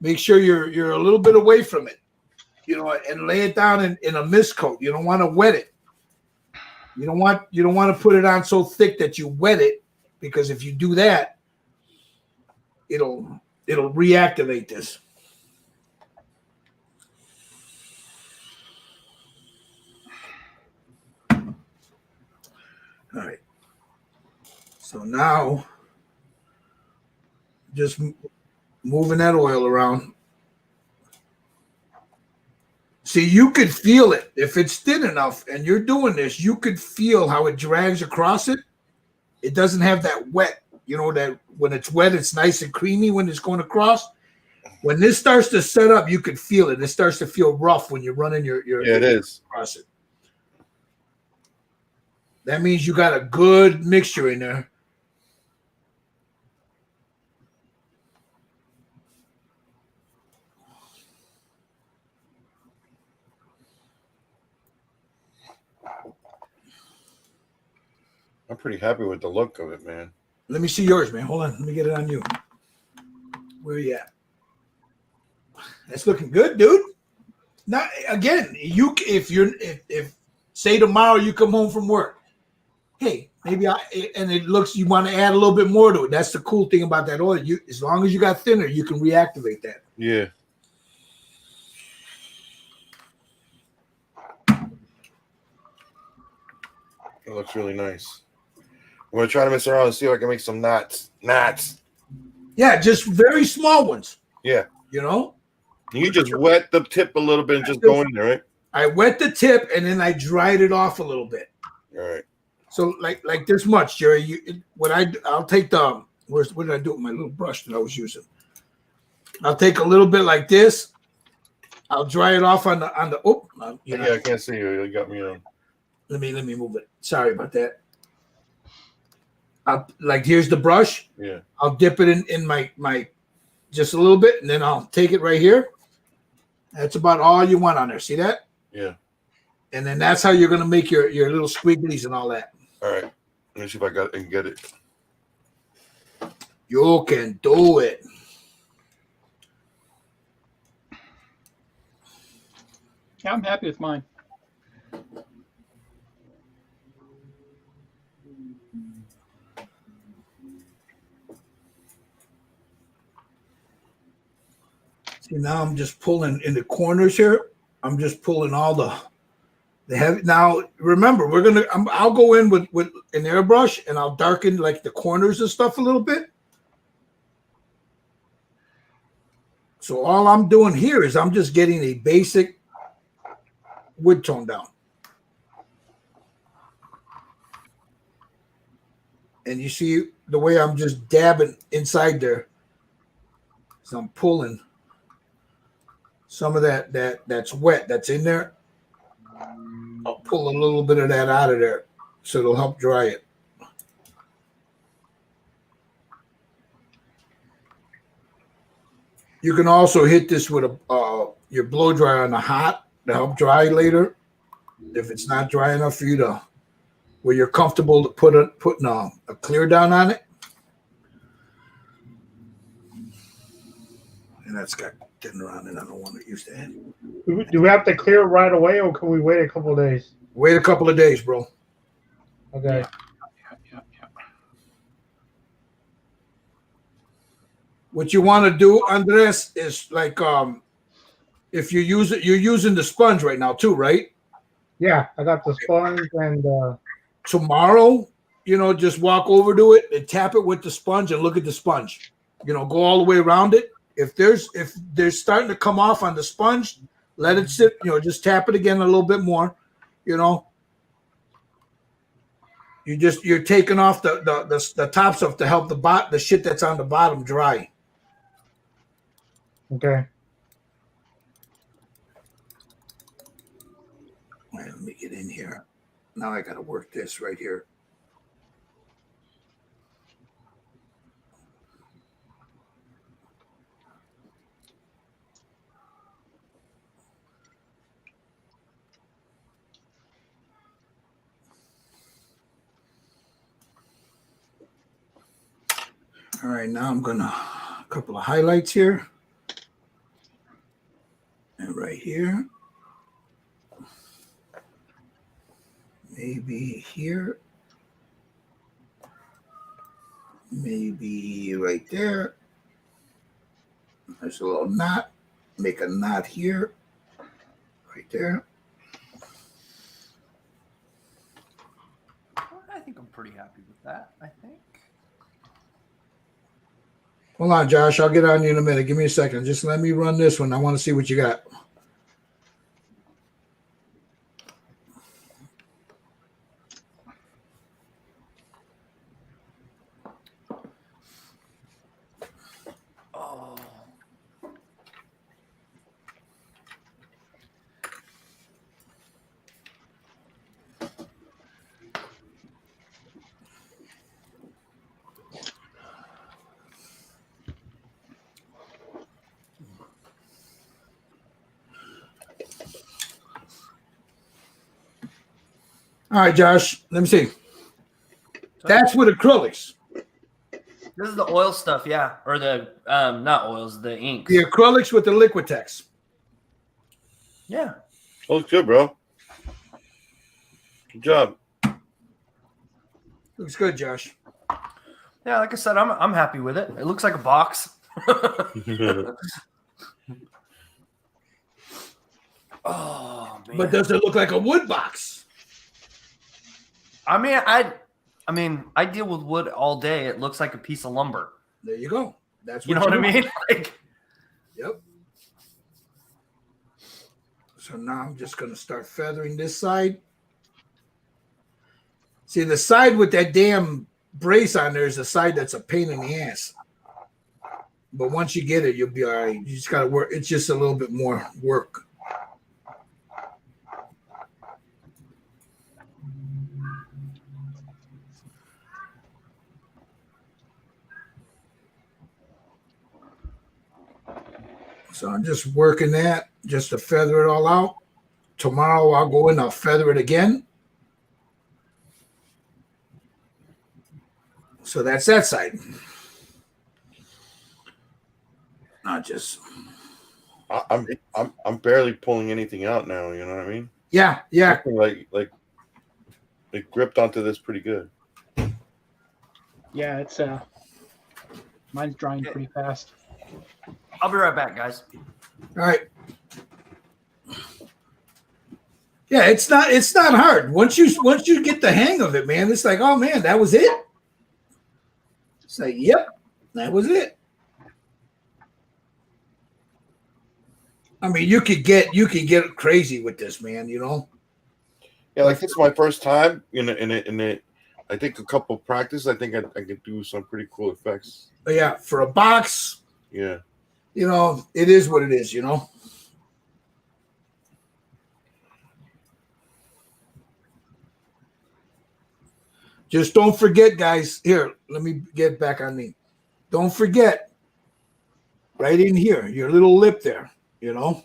make sure you're a little bit away from it, and lay it down in a mist coat. You don't want to wet it. You don't want to put it on so thick that you wet it, because if you do that, it'll reactivate this. All right. So now, just moving that oil around. See, you could feel it. If it's thin enough and you're doing this, you could feel how it drags across it. It doesn't have that wet, that when it's wet, it's nice and creamy when it's going across. When this starts to set up, you could feel it. It starts to feel rough when you're running your yeah, it is across it. That means you got a good mixture in there. I'm pretty happy with the look of it, man. Let me see yours, man. Hold on. Let me get it on you. Where are you at? That's looking good, dude. Now, again, if say tomorrow you come home from work, hey, maybe it looks, you want to add a little bit more to it. That's the cool thing about that oil. As long as you got thinner, you can reactivate that. Yeah. It looks really nice. I'm going to try to mess around and see if I can make some knots. Yeah, just very small ones. Yeah. You just wet the tip a little bit and just go in there, right? I wet the tip and then I dried it off a little bit. All right. So like this much, Jerry. I'll take the what did I do with my little brush that I was using? I'll take a little bit like this. I'll dry it off on the. Yeah, I can't see you. You got me on. Let me move it. Sorry about that. Here's the brush. Yeah. I'll dip it in my just a little bit, and then I'll take it right here. That's about all you want on there. See that? Yeah. And then that's how you're gonna make your little squigglies and all that. All right. Let me see if I can get it. You can do it. Yeah, I'm happy with mine. See, now I'm just pulling in the corners here. I'm just pulling all the heavy. Now remember, I'll go in with an airbrush and I'll darken like the corners and stuff a little bit. So all I'm doing here is I'm just getting a basic wood tone down. And you see the way I'm just dabbing inside there. So I'm pulling some of that's wet that's in there. I'll pull a little bit of that out of there so it'll help dry it. You can also hit this with your blow dryer on the hot to help dry later. If it's not dry enough for you to where you're comfortable to putting a clear down on it. And that's got getting around it. I don't want to use that. Do we have to clear it right away, or can we wait a couple of days? Wait a couple of days, bro. Okay. Yeah. What you want to do, Andres, is like if you use it, you're using the sponge right now too, right? Yeah, I got the sponge and tomorrow, just walk over to it and tap it with the sponge and look at the sponge. Go all the way around it. If they're starting to come off on the sponge, let it sit. Just tap it again a little bit more. You're taking off the top stuff to help the shit that's on the bottom dry. okay. All right, let me get in here. Now I got to work this right here. All right, now I'm gonna a couple of highlights here. And right here. Maybe here. Maybe right there. There's a little knot. Make a knot here. Right there. I think I'm pretty happy with that. I think. Hold on, Josh. I'll get on you in a minute. Give me a second. Just let me run this one. I want to see what you got. Oh. All right, Josh. Let me see. That's with acrylics. This is the oil stuff, yeah, or the not oils, the inks. The acrylics with the Liquitex. Yeah. Looks good, bro. Good job. Looks good, Josh. Yeah, like I said, I'm happy with it. It looks like a box. Oh man. But does it look like a wood box? I mean, I deal with wood all day. It looks like a piece of lumber. There you go. That's You know what I mean? Like, yep. So now I'm just going to start feathering this side. See, the side with that damn brace on there is the side that's a pain in the ass. But once you get it, you'll be all right. You just got to work. It's just a little bit more work. So I'm just working that just to feather it all out. Tomorrow I'll go in, I'll feather it again. So that's that side. Not just. I'm barely pulling anything out now. You know what I mean? Yeah. Like it gripped onto this pretty good. Yeah, it's mine's drying pretty fast. I'll be right back, guys. All right. Yeah, it's not hard. Once you get the hang of it, man, it's like, oh man, that was it. It's like, yep, that was it. I mean, you could get crazy with this, man, you know. Yeah, like it's my first time in it. I think a couple of practice, I think I could do some pretty cool effects. But yeah, for a box, Yeah. you know, it is what it is, you know. Just don't forget, guys. Here, let me get back on me. Don't forget, right in here, your little lip there, you know,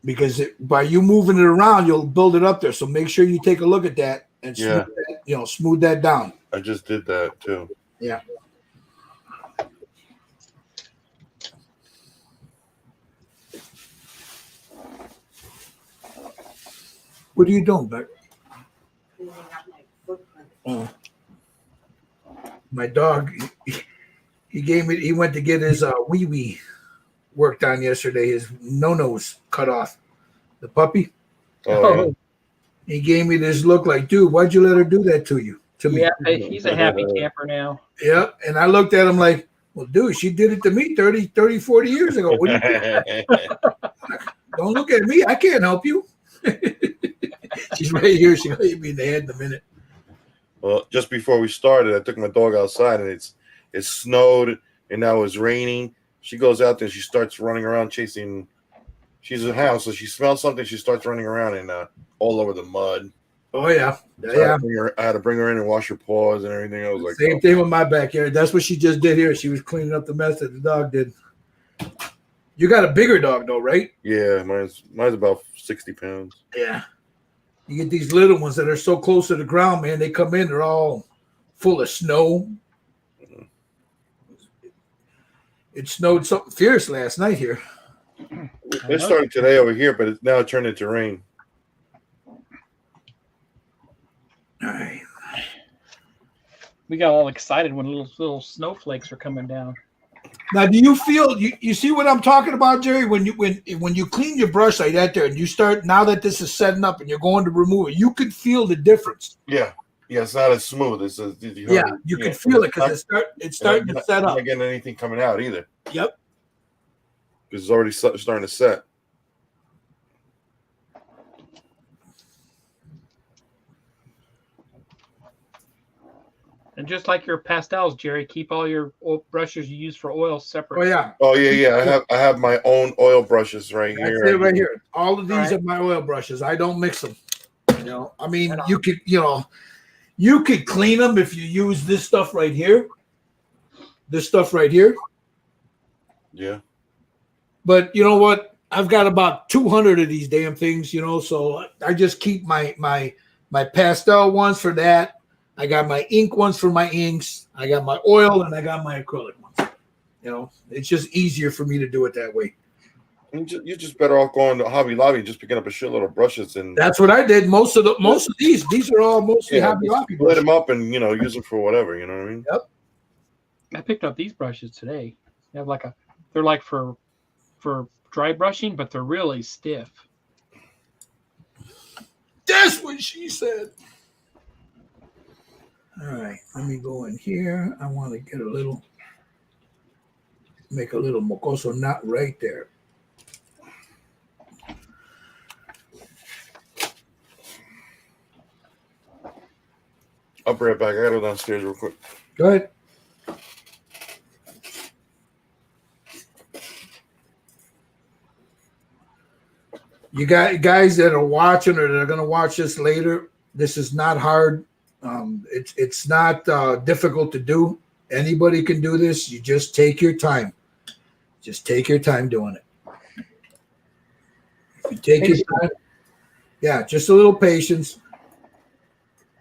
because by you moving it around, you'll build it up there. So make sure you take a look at that and smooth that down. I just did that too. Yeah. What are you doing, Beck? My dog, he went to get his wee wee worked on yesterday. His no-nos cut off. The puppy. Oh, He gave me this look like, dude, why'd you let her do that to you? To me. Yeah, he's a happy camper now. Yeah. And I looked at him like, well, dude, she did it to me 30, 40 years ago. What do you Don't look at me. I can't help you. She's right here. She'll hit me in the head in a minute. Well, just before we started, I took my dog outside and it snowed and now it's raining. She goes out there and she starts running around chasing. She's a hound, so she smells something. She starts running around and all over the mud. Oh yeah, So I had to bring her in and wash her paws and everything. I was like, same thing with my backyard. That's what she just did here. She was cleaning up the mess that the dog did. You got a bigger dog though, right? Yeah, mine's about 60 pounds. Yeah. You get these little ones that are so close to the ground, man. They come in, they're all full of snow. It snowed something fierce last night here. It started today over here, but it's now turned into rain. All right. We got all excited when little snowflakes were coming down. Now, do you feel you see what I'm talking about, Jerry? When you clean your brush like that there, and you start now that this is setting up and you're going to remove it, you could feel the difference. Yeah, it's not as smooth. You can feel it because it's starting to set up. I'm not getting anything coming out either. Yep. Because it's already starting to set. And just like your pastels, Jerry, keep all your brushes you use for oil separate. Oh yeah. Yeah. I have my own oil brushes right here. That's it right here. All of these are my oil brushes. I don't mix them. You know, I mean, you could clean them if you use this stuff right here. This stuff right here. Yeah. But you know what? I've got about 200 of these damn things, you know, so I just keep my pastel ones for that. I got my ink ones for my inks. I got my oil and I got my acrylic ones. You know, it's just easier for me to do it that way. You're just better off going to Hobby Lobby and just picking up a shitload of brushes. And that's what I did. Most of these are all mostly Hobby Lobby brushes. Split them up and use them for whatever. You know what I mean? Yep. I picked up these brushes today. They have they're like for dry brushing, but they're really stiff. That's what she said. All right, let me go in here. I want to get make a little mocoso knot right there. I'll be right back. I gotta go downstairs real quick. Go ahead. You got guys that are watching or that are going to watch this later. This is not hard. It's not difficult to do. Anybody can do this. You just take your time. Just take your time doing it. If you take your time, yeah, just a little patience.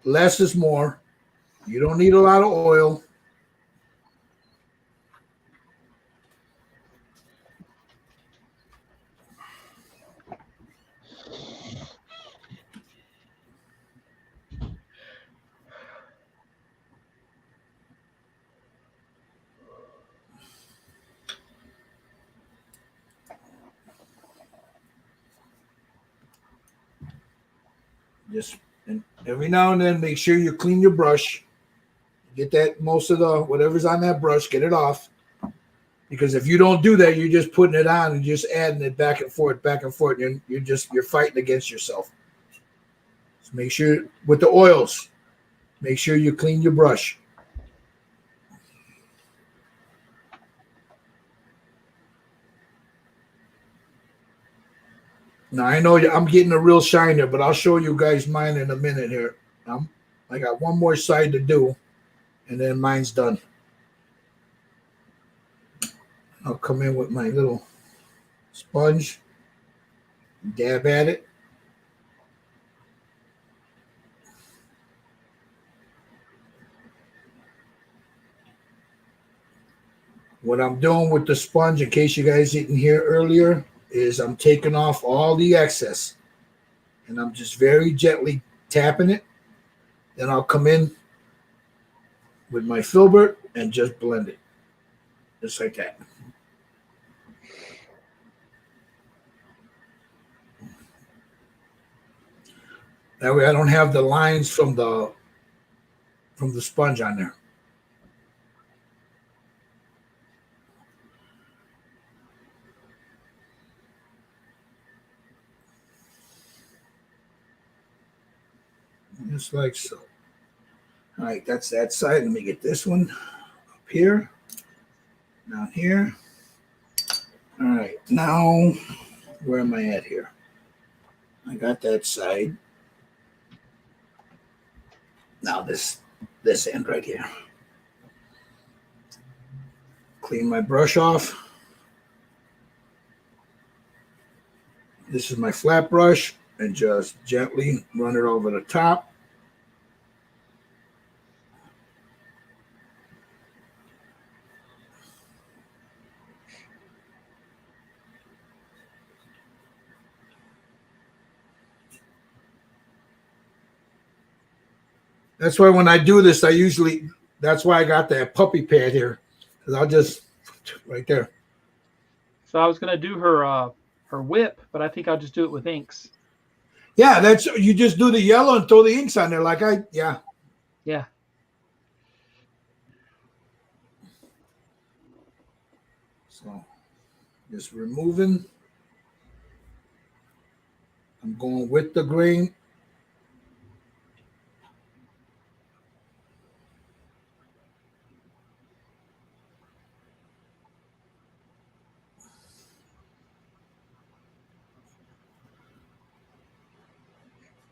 Less is more. You don't need a lot of oil. Just and every now and then, make sure you clean your brush. Get that most of the whatever's on that brush, get it off. Because if you don't do that, you're just putting it on and just adding it back and forth, back and forth. You're fighting against yourself. So make sure with the oils, make sure you clean your brush. Now I know I'm getting a real shiner, but I'll show you guys mine in a minute here. I got one more side to do, and then mine's done. I'll come in with my little sponge, dab at it. What I'm doing with the sponge, in case you guys didn't hear earlier, is I'm taking off all the excess. And I'm just very gently tapping it. Then I'll come in with my filbert and just blend it. Just like that. That way I don't have the lines from the sponge on there. Just like so. All right, that's that side. Let me get this one up here, down here. All right, now where am I at here? I got that side. Now this end right here. Clean my brush off. This is my flat brush, and just gently run it over the top. That's why when I do this, that's why I got that puppy pad here. Because I'll just, right there. So I was going to do her whip, but I think I'll just do it with inks. Yeah, you just do the yellow and throw the inks on there yeah. Yeah. So just removing. I'm going with the grain.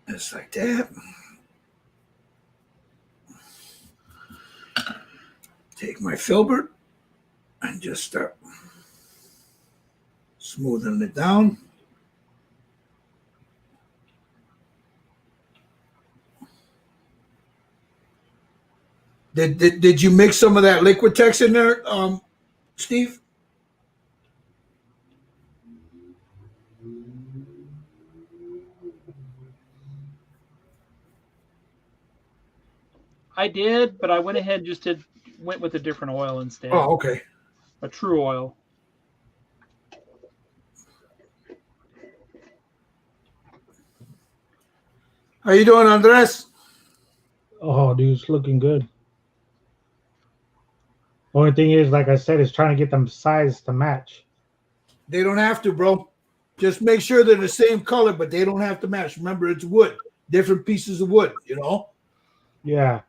Just like that. Take my filbert and just start smoothing it down. Did you mix some of that Liquitex in there, Steve? I did, but I went ahead and just went with a different oil instead. Oh, okay. A true oil. How you doing, Andres? Oh, dude, it's looking good. Only thing is, like I said, is trying to get them size to match. They don't have to, bro. Just make sure they're the same color, but they don't have to match. Remember, it's wood. Different pieces of wood, you know? Yeah.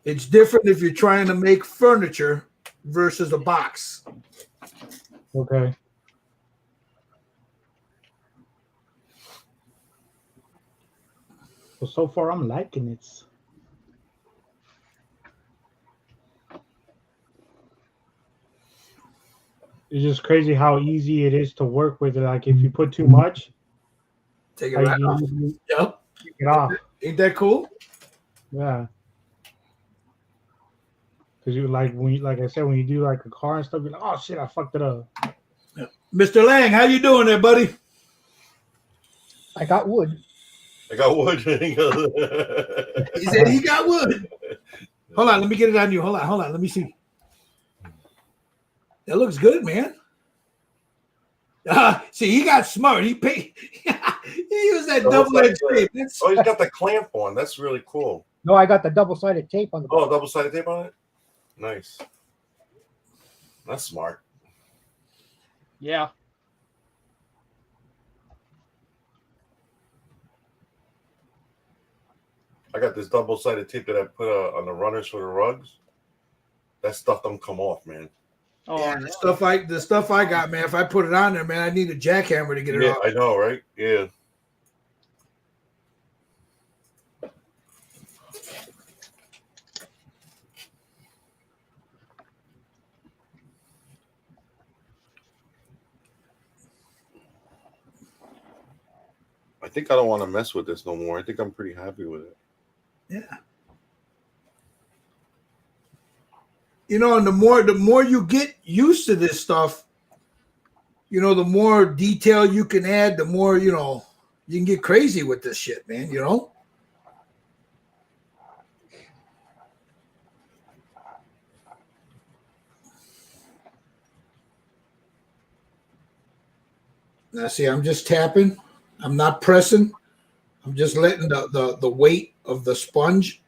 It's different if you're trying to make furniture versus a box. Okay. Well, so far I'm liking it. It's just crazy how easy it is to work with it. Like if you put too much, Take it right off. Yep. Take it off. Ain't that cool? Yeah. Because you like I said, when you do like a car and stuff, you're like, oh shit, I fucked it up. Yeah. Mr. Lang, how you doing there, buddy? I got wood. I got wood. He said he got wood. Hold on, let me get it on you. Hold on, let me see. That looks good, man. See, he got smart. He use that Double-sided double-edged tape. That's, Oh, he's got the clamp on. That's really cool. No, I got the double-sided tape on the Oh, double-sided tape on it? Nice. That's smart. Yeah. I got this double-sided tape that I put on the runners for the rugs. That stuff don't come off, man. Oh, yeah, no. the stuff I got, man. If I put it on there, man, I need a jackhammer to get it Yeah, off. I know, right? Yeah. I think I don't want to mess with this no more. I think I'm pretty happy with it. Yeah. You know, and the more you get used to this stuff, you know, the more detail you can add, the more, you know, you can get crazy with this shit, man, you know? Now, see, I'm just tapping. I'm not pressing. I'm just letting the weight of the sponge.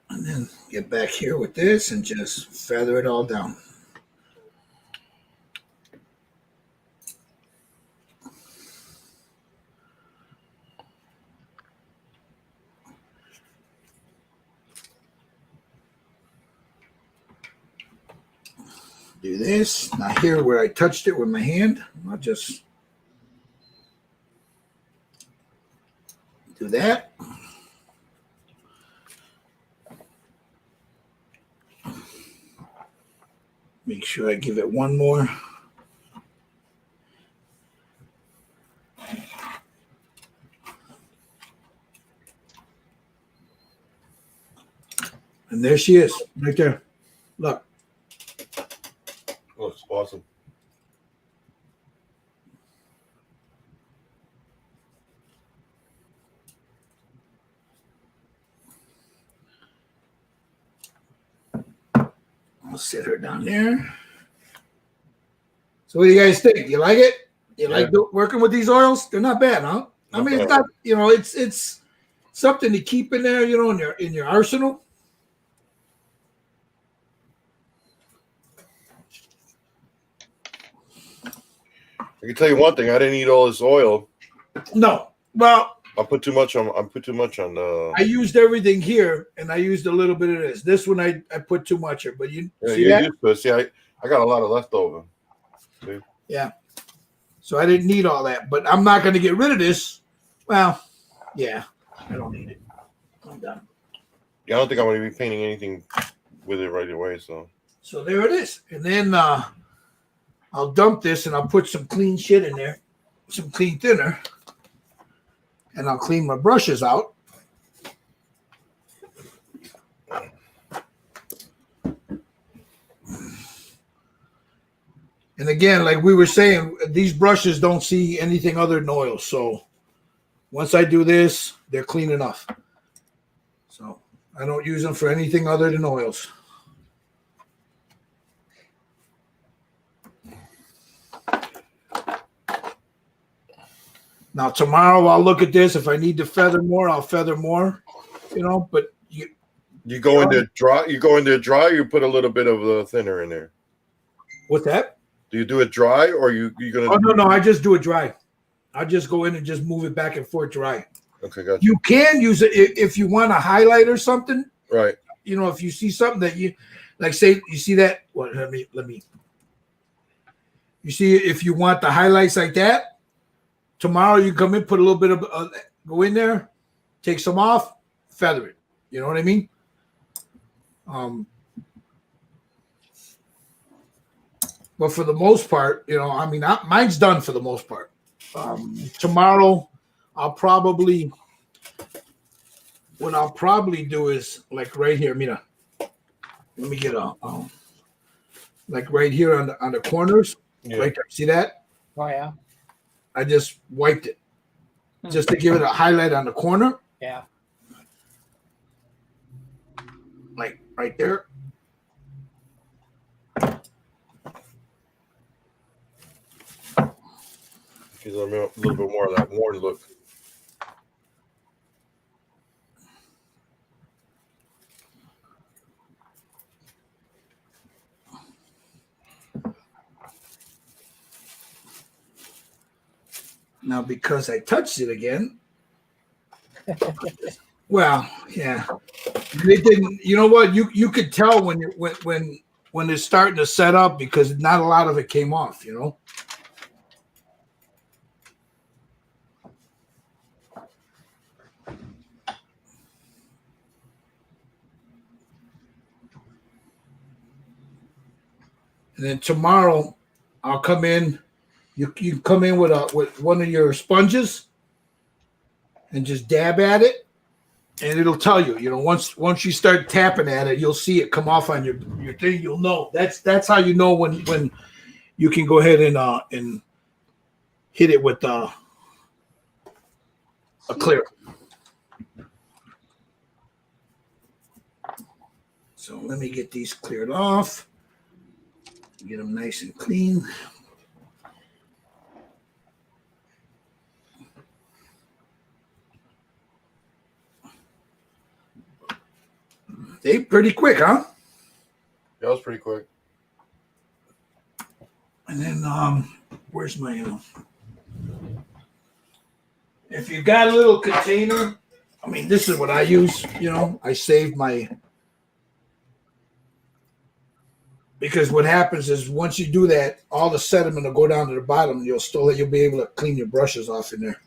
And then get back here with this and just feather it all down. Do this. Now here where I touched it with my hand, I'll just do that. Make sure I give it one more. And there she is, right there. Look. Oh, it's awesome. I'll sit her down there. So what do you guys think? You like it? You like working with these oils? They're not bad, huh? I mean, it's not, you know, it's something to keep in there, you know, in your arsenal. I can tell you one thing. I didn't eat all this oil. No. Well, I put too much on. I put too much on the. I used everything here, and I used a little bit of this. This one I put too much of, but you see that? Used to it. See, I got a lot of leftover. See? Yeah. So I didn't need all that, but I'm not going to get rid of this. Well, yeah, I don't need it. I'm done. Yeah, I don't think I'm going to be painting anything with it right away. So there it is, and then I'll dump this and I'll put some clean shit in there, some clean thinner, and I'll clean my brushes out. And again, like we were saying, these brushes don't see anything other than oil. So once I do this, they're clean enough. So I don't use them for anything other than oils. Now tomorrow I'll look at this. If I need to feather more, I'll feather more. You know, but you go in there dry. You go in there dry. Or you put a little bit of the thinner in there. What's that? Do you do it dry or you gonna? Oh no, I just do it dry. I just go in and just move it back and forth dry. Okay, gotcha. You can use it if you want to highlight or something. Right. You know, if you see something that you like, say you see that. Well, let me. You see, if you want the highlights like that, tomorrow you come in, put a little bit of go in there, take some off, feather it. You know what I mean? But for the most part, you know, I mean, mine's done for the most part. Tomorrow, what I'll probably do is like right here, Mira. Let me get like right here on the corners, Yeah. right there. See that? Oh yeah. I just wiped it just to give it a highlight on the corner, Yeah. like right there. Gives them a little bit more of that worn look. Now, because I touched it again, well, yeah, they didn't. You know what? You could tell when it's starting to set up because not a lot of it came off. You know. And then tomorrow, I'll come in. You come in with one of your sponges, and just dab at it, and it'll tell you. You know, once you start tapping at it, you'll see it come off on your thing. You'll know. That's how you know when you can go ahead and hit it with a clear. So let me get these cleared off. Get them nice and clean. They pretty quick, huh? That was pretty quick. And then where's my if you got a little container, I mean, this is what I use, you know, I save my, because what happens is once you do that, all the sediment will go down to the bottom and you'll be able to clean your brushes off in there.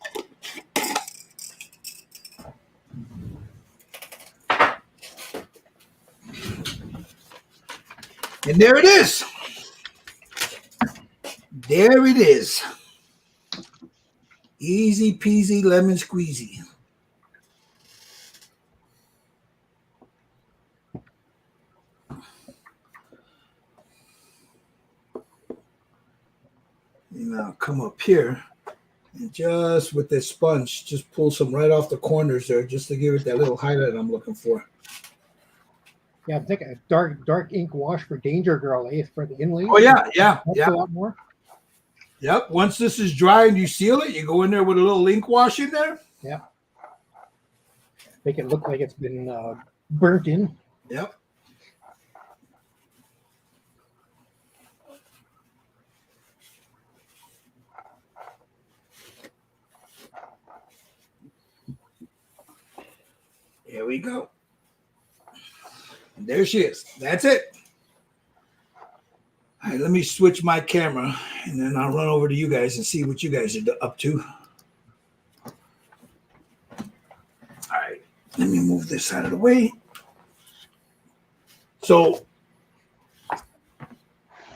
And there it is. There it is. Easy peasy lemon squeezy. And I'll come up here and just with this sponge, just pull some right off the corners there just to give it that little highlight I'm looking for. Yeah, take a dark ink wash for Danger Girl, for the inlay. Oh, yeah. A lot more. Yep. Once this is dry and you seal it, you go in there with a little ink wash in there. Yeah. Make it look like it's been burnt in. Yep. Here we go. And there she is. That's it. All right, let me switch my camera and then I'll run over to you guys and see what you guys are up to. All right, let me move this out of the way. So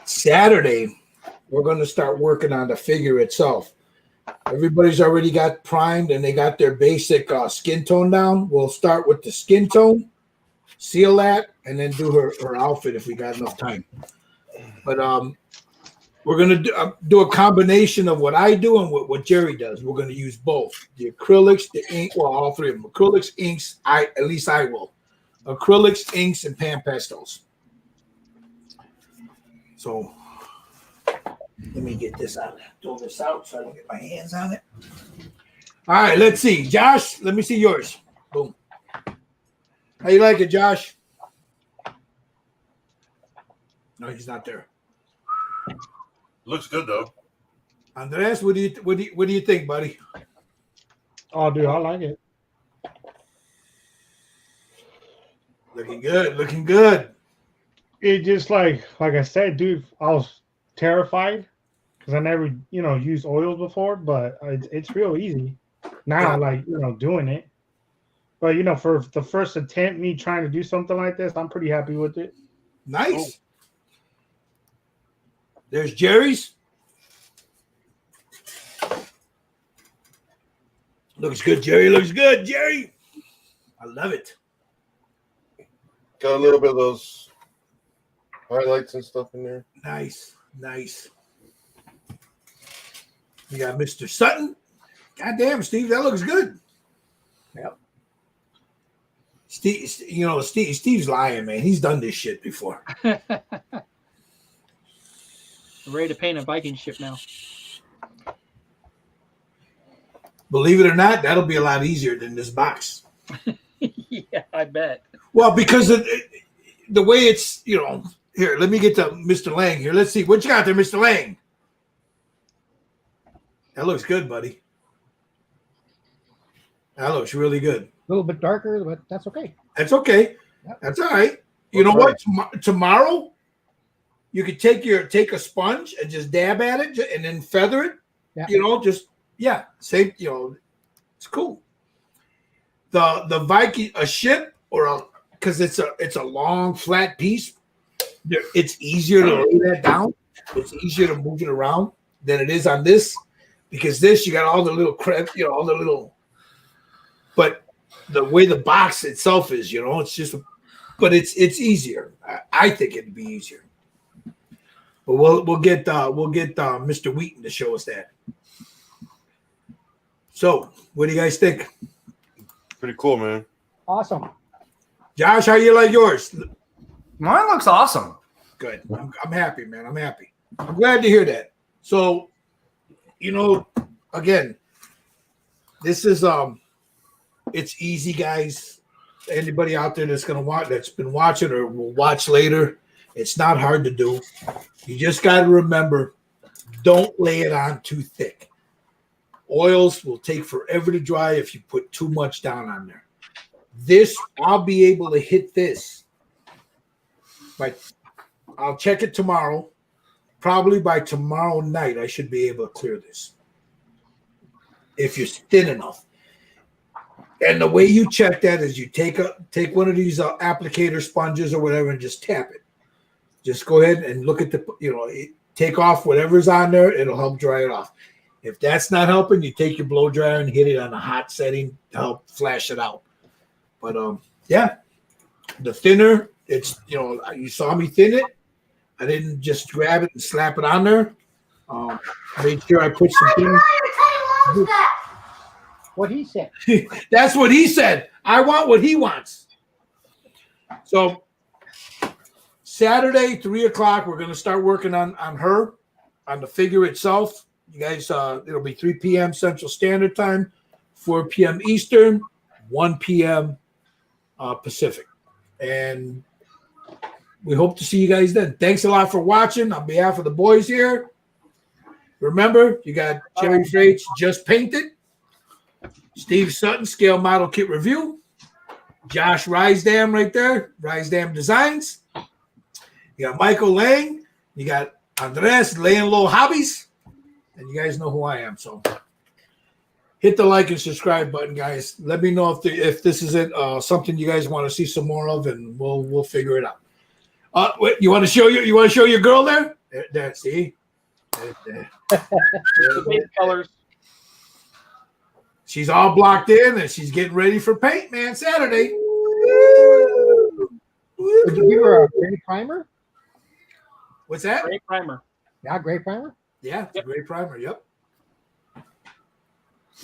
Saturday, we're going to start working on the figure itself. Everybody's already got primed and they got their basic skin tone down. We'll start with the skin tone, seal that, and then do her outfit if we got enough time. But we're going to do a combination of what I do and what Jerry does. We're going to use both the acrylics, the ink, well, all three of them. Acrylics, inks, at least I will. Acrylics, inks, and pan pastels. So let me get this out. Throw this out so I don't get my hands on it. All right, let's see. Josh, let me see yours. Boom. How you like it, Josh? No, he's not there. Looks good though. Andres, what do you think, buddy? Oh, dude, I like it. Looking good, looking good. It just like I said, dude, I was terrified because I never, used oils before, but it's real easy now, doing it. But, for the first attempt, me trying to do something like this, I'm pretty happy with it. Nice. Oh. There's Jerry's. Looks good, Jerry. Looks good, Jerry. I love it. Got a little bit of those highlights and stuff in there. Nice, nice. You got Mr. Sutton. God damn, Steve, that looks good. Yep. Steve, Steve's lying, man. He's done this shit before. I'm ready to paint a Viking ship now. Believe it or not, that'll be a lot easier than this box. Yeah, I bet. Well, because the way it's, here, let me get to Mr. Lang here. Let's see. What you got there, Mr. Lang? That looks good, buddy. That looks really good. A little bit darker, but that's okay. That's okay. Yep. That's all right. You know what? Tomorrow, you could take a sponge and just dab at it and then feather it. Yeah. Same. It's cool. The Viking, a ship because it's a long flat piece. It's easier to lay that down. It's easier to move it around than it is on this, because this you got all the little crap, all the little. But the way the box itself is, it's just, but it's easier. I think it'd be easier. But we'll get Mr. Wheaton to show us that. So, what do you guys think? Pretty cool, man. Awesome. Josh, how you like yours? Mine looks awesome. Good. I'm happy, man. I'm happy. I'm glad to hear that. So, again, this is it's easy, guys. Anybody out there that's been watching or will watch later, it's not hard to do. You just got to remember, don't lay it on too thick. Oils will take forever to dry if you put too much down on there. This, I'll be able to hit this. But I'll check it tomorrow. Probably by tomorrow night, I should be able to clear this. If you're thin enough. And the way you check that is you take one of these applicator sponges or whatever and just tap it. Just go ahead and look at take off whatever's on there. It'll help dry it off. If that's not helping, you take your blow dryer and hit it on a hot setting to help flash it out. But the thinner, it's you saw me thin it. I didn't just grab it and slap it on there. Made sure I put some things. What he said. That's what he said. I want what he wants. So Saturday, 3:00, we're going to start working on the figure itself. You guys, it'll be 3 p.m. Central Standard Time, 4 p.m. Eastern, 1 p.m. Pacific. And we hope to see you guys then. Thanks a lot for watching. On behalf of the boys here, remember, you got Jerry Freights, Just Painted, Steve Sutton, Scale Model Kit Review, Josh Rysdam right there, Rysdam Designs. You got Michael Lang. You got Andres, Laying Low Hobbies. And you guys know who I am. So hit the like and subscribe button, guys. Let me know if this isn't something you guys want to see some more of, and we'll figure it out. Wait, you want to show your girl there? There, see? There. The base colors. She's all blocked in, and she's getting ready for paint, man. Saturday. Would you give her a gray primer? What's that? Gray primer. Yeah, gray primer. Yeah, it's a gray primer. Yep.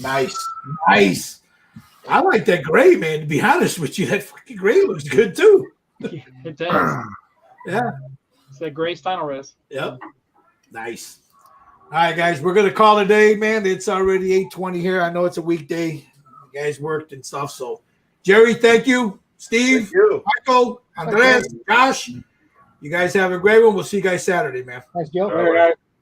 Nice. I like that gray, man. To be honest with you, that fucking gray looks good too. It does. Yeah. It's that gray Stynylrez. Yep. Nice. All right, guys, we're gonna call it a day, man. It's already 8:20 here. I know it's a weekday. You guys worked and stuff. So, Jerry, thank you. Steve, Thank you. Michael, Andres, Josh. You guys have a great one. We'll see you guys Saturday, man. Thanks, Joe. All right.